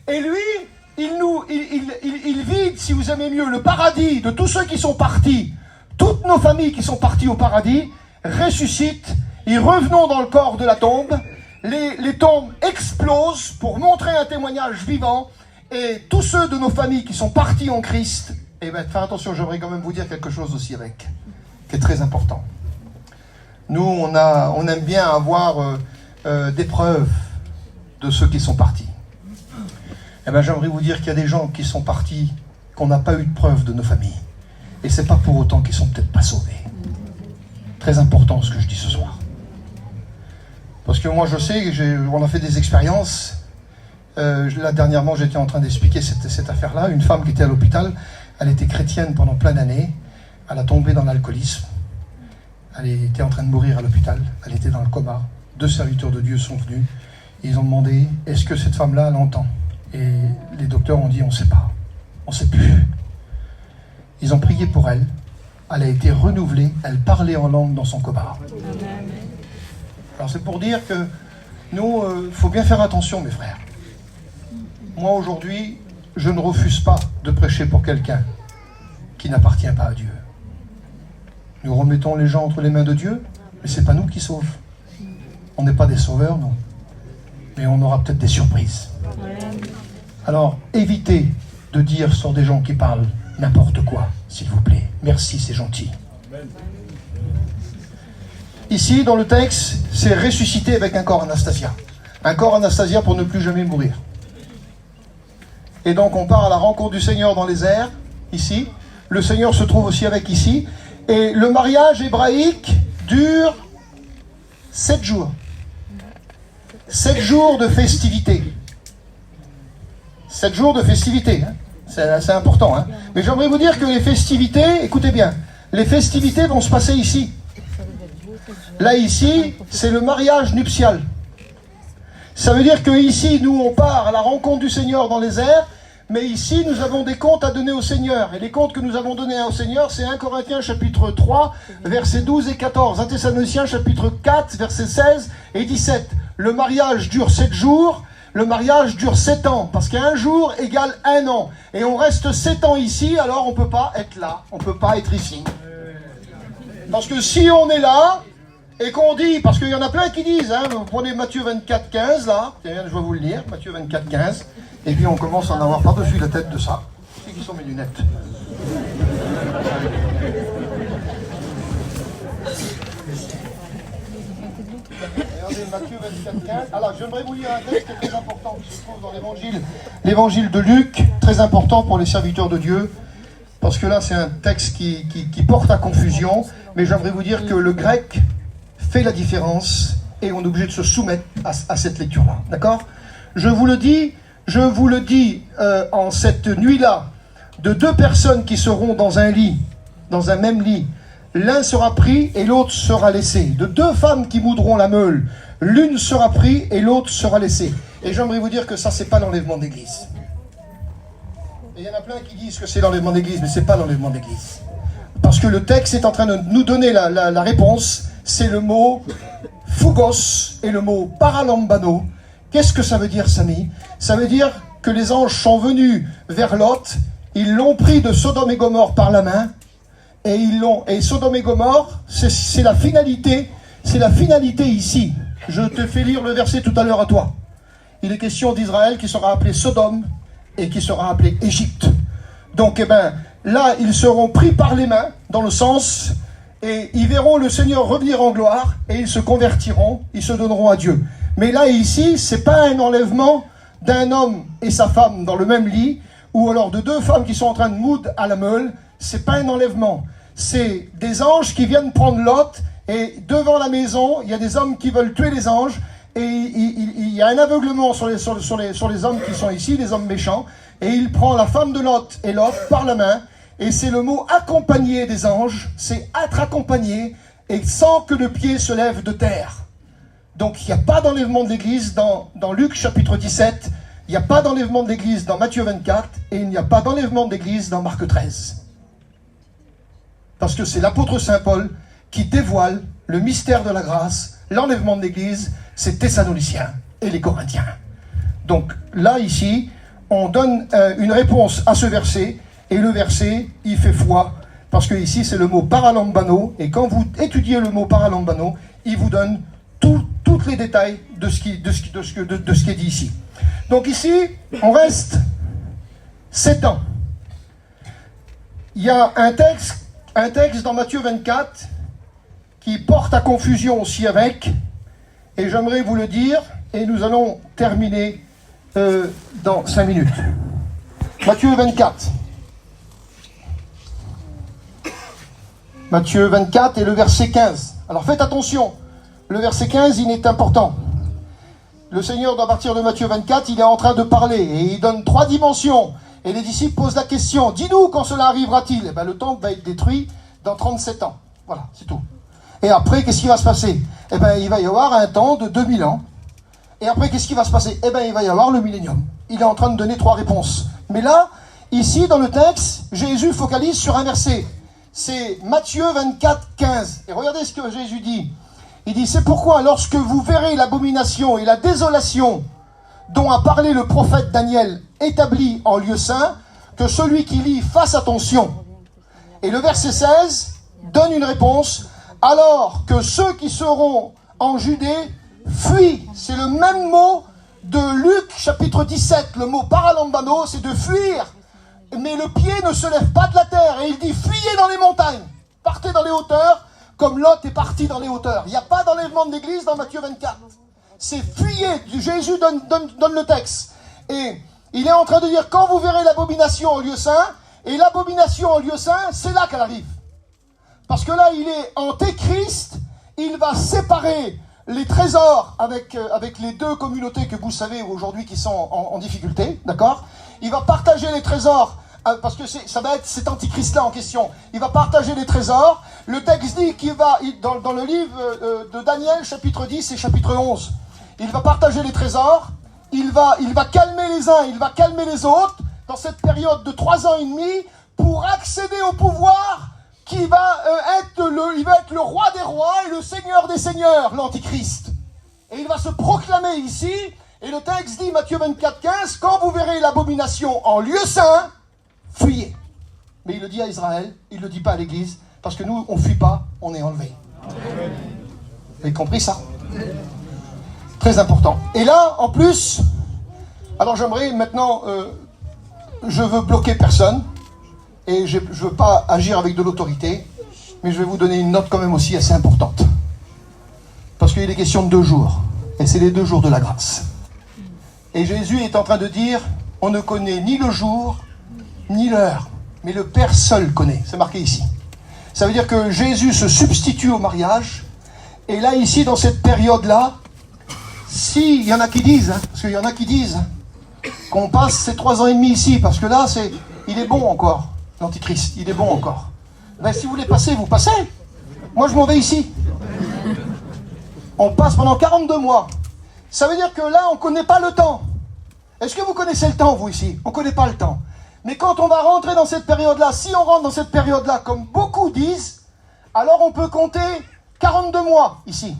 Et lui, il vide, si vous aimez mieux, le paradis de tous ceux qui sont partis. Toutes nos familles qui sont parties au paradis ressuscitent et revenons dans le corps de la tombe. Les tombes explosent pour montrer un témoignage vivant. Et tous ceux de nos familles qui sont partis en Christ, et bien, faire attention, j'aimerais quand même vous dire quelque chose aussi avec, qui est très important. Nous, on aime bien avoir des preuves de ceux qui sont partis. Eh bien, j'aimerais vous dire qu'il y a des gens qui sont partis, qu'on n'a pas eu de preuve de nos familles. Et c'est pas pour autant qu'ils sont peut-être pas sauvés. Très important ce que je dis ce soir. Parce que moi, je sais, on a fait des expériences. Là, dernièrement, j'étais en train d'expliquer cette affaire-là. Une femme qui était à l'hôpital, Elle était chrétienne pendant plein d'années. Elle a tombé dans l'alcoolisme. Elle était en train de mourir à l'hôpital. Elle était dans le coma. 2 serviteurs de Dieu sont venus. Ils ont demandé, est-ce que cette femme-là l'entend? Et les docteurs ont dit, on ne sait pas. On ne sait plus. Ils ont prié pour elle. Elle a été renouvelée. Elle parlait en langue dans son coma. Alors c'est pour dire que nous, il faut bien faire attention, mes frères. Moi, aujourd'hui, je ne refuse pas de prêcher pour quelqu'un qui n'appartient pas à Dieu. Nous remettons les gens entre les mains de Dieu, mais ce n'est pas nous qui sauvons. On n'est pas des sauveurs, non. Mais on aura peut-être des surprises. Alors, évitez de dire sur des gens qui parlent n'importe quoi, s'il vous plaît. Merci, c'est gentil. Ici, dans le texte, c'est ressuscité avec un corps Anastasia. Un corps Anastasia pour ne plus jamais mourir. Et donc, on part à la rencontre du Seigneur dans les airs, ici. Le Seigneur se trouve aussi avec ici. Et le mariage hébraïque dure 7 jours. 7 jours de festivité. 7 jours de festivité. Hein. C'est important. Hein. Mais j'aimerais vous dire que les festivités, écoutez bien, les festivités vont se passer ici. Là, ici, c'est le mariage nuptial. Ça veut dire que ici, nous, on part à la rencontre du Seigneur dans les airs, mais ici, nous avons des comptes à donner au Seigneur. Et les comptes que nous avons donnés au Seigneur, c'est 1 Corinthiens chapitre 3, versets 12 et 14. 1 Thessaloniciens chapitre 4, versets 16 et 17. Le mariage dure 7 jours, le mariage dure 7 ans, parce qu'un jour égale 1 an. Et on reste 7 ans ici, alors on ne peut pas être là, on ne peut pas être ici. Parce que si on est là, et qu'on dit, parce qu'il y en a plein qui disent, hein, vous prenez Matthieu 24, 15, là, je vais vous le lire, Matthieu 24, 15, et puis on commence à en avoir par-dessus la tête de ça. C'est qui sont mes lunettes? Regardez, Matthieu 24, 15. Alors, j'aimerais vous lire un texte qui est très important, qui se trouve dans l'évangile de Luc, très important pour les serviteurs de Dieu, parce que là, c'est un texte qui porte à confusion, mais j'aimerais vous dire que le grec fait la différence et on est obligé de se soumettre à cette lecture-là. D'accord? Je vous le dis en cette nuit-là, de 2 personnes qui seront dans un lit, dans un même lit, l'un sera pris et l'autre sera laissé. De 2 femmes qui moudront la meule, l'une sera prise et l'autre sera laissée. Et j'aimerais vous dire que ça, c'est pas l'enlèvement d'église. Et il y en a plein qui disent que c'est l'enlèvement d'église, mais c'est pas l'enlèvement d'église. Parce que le texte est en train de nous donner la réponse. C'est le mot phugos et le mot paralambano. Qu'est-ce que ça veut dire, Samy? Ça veut dire que les anges sont venus vers Lot, ils l'ont pris de Sodome et Gomorrhe par la main, et Sodome et Gomorrhe, c'est la finalité ici. Je te fais lire le verset tout à l'heure à toi. Il est question d'Israël qui sera appelé Sodome et qui sera appelé Égypte. Donc, là, ils seront pris par les mains, dans le sens... Et ils verront le Seigneur revenir en gloire et ils se convertiront, ils se donneront à Dieu. Mais là ici, c'est pas un enlèvement d'un homme et sa femme dans le même lit, ou alors de 2 femmes qui sont en train de moudre à la meule. C'est pas un enlèvement. C'est des anges qui viennent prendre Lot et devant la maison, il y a des hommes qui veulent tuer les anges et il y a un aveuglement sur les hommes qui sont ici, les hommes méchants. Et il prend la femme de Lot et Lot par la main. Et c'est le mot accompagné des anges, c'est être accompagné et sans que le pied se lève de terre. Donc il n'y a pas d'enlèvement de l'église dans Luc chapitre 17, il n'y a pas d'enlèvement de l'église dans Matthieu 24 et il n'y a pas d'enlèvement de l'église dans Marc 13. Parce que c'est l'apôtre Saint Paul qui dévoile le mystère de la grâce, l'enlèvement de l'église, c'est Thessaloniciens et les Corinthiens. Donc là, ici, on donne une réponse à ce verset. Et le verset, il fait foi, parce que ici c'est le mot paralambano, et quand vous étudiez le mot paralambano, il vous donne tous les détails de ce qui est dit ici. Donc ici, on reste 7 ans. Il y a un texte dans Matthieu 24 qui porte à confusion aussi avec, et j'aimerais vous le dire, et nous allons terminer dans 5 minutes. Matthieu 24. Matthieu 24 et le verset 15. Alors faites attention, le verset 15, il est important. Le Seigneur, à partir de Matthieu 24, il est en train de parler et il donne 3 dimensions. Et les disciples posent la question, dis-nous quand cela arrivera-t-il? Eh bien, le temple va être détruit dans 37 ans. Voilà, c'est tout. Et après, qu'est-ce qui va se passer? Eh bien, il va y avoir un temps de 2000 ans. Et après, qu'est-ce qui va se passer? Eh bien, il va y avoir le millénium. Il est en train de donner 3 réponses. Mais là, ici, dans le texte, Jésus focalise sur un verset. C'est Matthieu 24, 15. Et regardez ce que Jésus dit. Il dit, c'est pourquoi, lorsque vous verrez l'abomination et la désolation dont a parlé le prophète Daniel, établi en lieu saint, que celui qui lit fasse attention. Et le verset 16 donne une réponse. Alors que ceux qui seront en Judée fuient. C'est le même mot de Luc chapitre 17. Le mot paralambano, c'est de fuir. Mais le pied ne se lève pas de la terre. Et il dit, fuyez dans les montagnes. Partez dans les hauteurs, comme Lot est parti dans les hauteurs. Il n'y a pas d'enlèvement de l'église dans Matthieu 24. C'est fuyez. Jésus donne le texte. Et il est en train de dire, quand vous verrez l'abomination en lieu saint, et l'abomination en lieu saint, c'est là qu'elle arrive. Parce que là, il est antéchrist, il va séparer les trésors avec les 2 communautés que vous savez aujourd'hui qui sont en difficulté, d'accord? Il va partager les trésors, parce que ça va être cet antichrist-là en question. Il va partager les trésors. Le texte dit qu'il va, dans le livre de Daniel, chapitre 10 et chapitre 11, il va partager les trésors, il va calmer les uns, il va calmer les autres, dans cette période de 3 ans et demi, pour accéder au pouvoir qui va être le roi des rois et le seigneur des seigneurs, l'antichrist. Et il va se proclamer ici, et le texte dit, Matthieu 24, 15, quand vous verrez l'abomination en lieu saint, fuyez. Mais il le dit à Israël, il ne le dit pas à l'église, parce que nous, on ne fuit pas, on est enlevé. Vous avez compris ça? Très important. Et là, en plus, alors j'aimerais maintenant, je veux bloquer personne, et je ne veux pas agir avec de l'autorité, mais je vais vous donner une note quand même aussi assez importante. Parce qu'il est question de 2 jours, et c'est les 2 jours de la grâce. Et Jésus est en train de dire, on ne connaît ni le jour, ni l'heure, mais le Père seul connaît. C'est marqué ici. Ça veut dire que Jésus se substitue au mariage, et là, ici, dans cette période-là, si, il y en a qui disent, parce qu'il y en a qui disent qu'on passe ces 3 ans et demi ici, parce que là, il est bon encore. L'antichrist, il est bon encore. Ben, si vous voulez passer, vous passez. Moi, je m'en vais ici. On passe pendant 42 mois. Ça veut dire que là, on ne connaît pas le temps. Est-ce que vous connaissez le temps, vous, ici? On ne connaît pas le temps. Mais quand on va rentrer dans cette période-là, si on rentre dans cette période-là, comme beaucoup disent, alors on peut compter 42 mois, ici.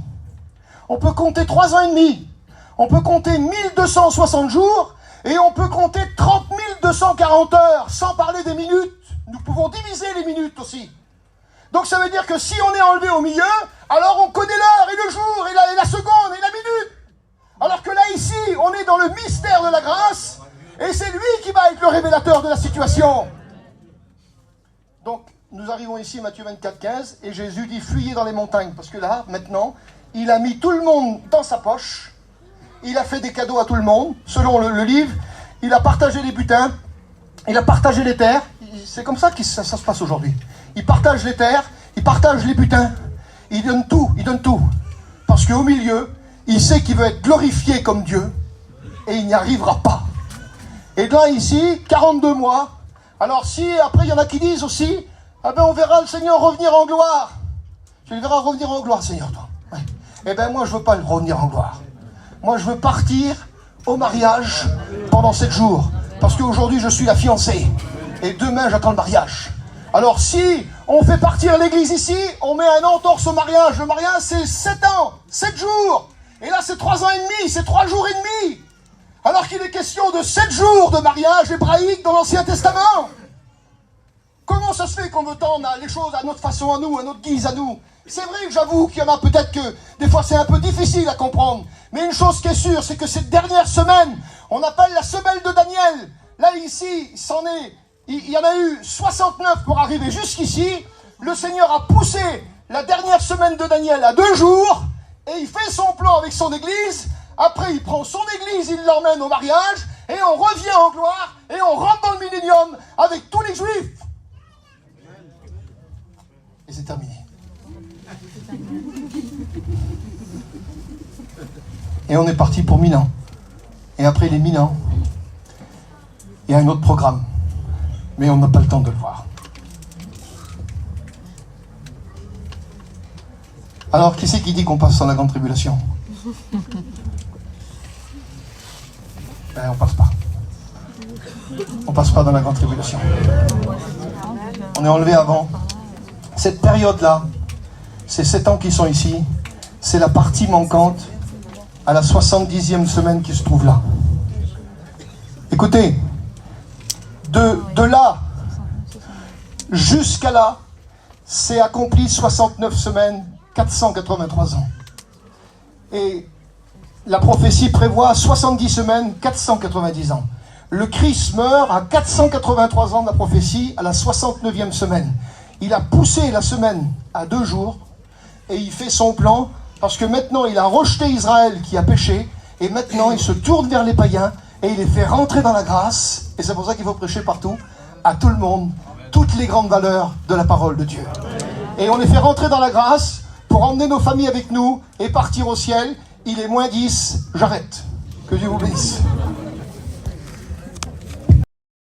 On peut compter 3 ans et demi. On peut compter 1260 jours. Et on peut compter 30 240 heures, sans parler des minutes. Nous pouvons diviser les minutes aussi. Donc ça veut dire que si on est enlevé au milieu, alors on connaît l'heure et le jour et la seconde et la minute. Alors que là, ici, on est dans le mystère de la grâce, et c'est lui qui va être le révélateur de la situation. Donc, nous arrivons ici, Matthieu 24, 15, et Jésus dit, fuyez dans les montagnes, parce que là, maintenant, il a mis tout le monde dans sa poche, il a fait des cadeaux à tout le monde, selon le livre, il a partagé les butins, il a partagé les terres, c'est comme ça que ça se passe aujourd'hui. Il partage les terres, il partage les butins, il donne tout, parce qu'au milieu, il sait qu'il veut être glorifié comme Dieu, et il n'y arrivera pas. Et là, ici, 42 mois, alors si, après, il y en a qui disent aussi, ah ben on verra le Seigneur revenir en gloire. Tu le verras revenir en gloire, Seigneur, toi. Ouais. Eh ben moi, je ne veux pas le revenir en gloire. Moi, je veux partir au mariage pendant 7 jours, parce qu'aujourd'hui, je suis la fiancée, et demain, j'attends le mariage. Alors si on fait partir l'église ici, on met un entorse au mariage. Le mariage, c'est 7 ans, 7 jours. Et là, c'est 3 ans et demi, c'est 3 jours et demi. Alors qu'il est question de 7 jours de mariage hébraïque dans l'Ancien Testament. Comment ça se fait qu'on veut tendre les choses à notre façon, à nous, à notre guise, à nous? C'est vrai que j'avoue qu'il y en a peut-être que des fois c'est un peu difficile à comprendre. Mais une chose qui est sûre, c'est que cette dernière semaine, on appelle la semaine de Daniel. Là, ici, il y en a eu 69 pour arriver jusqu'ici. Le Seigneur a poussé la dernière semaine de Daniel à 2 jours. Et il fait son plan avec son église. Après, il prend son église, il l'emmène au mariage. Et on revient en gloire. Et on rentre dans le millénium avec tous les juifs. Et c'est terminé. Et on est parti pour 1000 ans. Et après les 1000 ans, il y a un autre programme. mais on n'a pas le temps de le voir. Alors, qui c'est qui dit qu'on passe dans la grande tribulation? On passe pas. On passe pas dans la grande tribulation. On est enlevé avant. Cette période-là, ces 7 ans qui sont ici, c'est la partie manquante à la 70e semaine qui se trouve là. Écoutez, de là jusqu'à là, c'est accompli 69 semaines, 483 ans. Et la prophétie prévoit 70 semaines, 490 ans. Le Christ meurt à 483 ans de la prophétie, à la 69e semaine. Il a poussé la semaine à 2 jours, et il fait son plan, parce que maintenant il a rejeté Israël qui a péché, et maintenant il se tourne vers les païens, et il les fait rentrer dans la grâce, et c'est pour ça qu'il faut prêcher partout, à tout le monde, toutes les grandes valeurs de la parole de Dieu. Et on les fait rentrer dans la grâce, pour emmener nos familles avec nous, et partir au ciel. Il est -10, j'arrête. Que Dieu vous bénisse.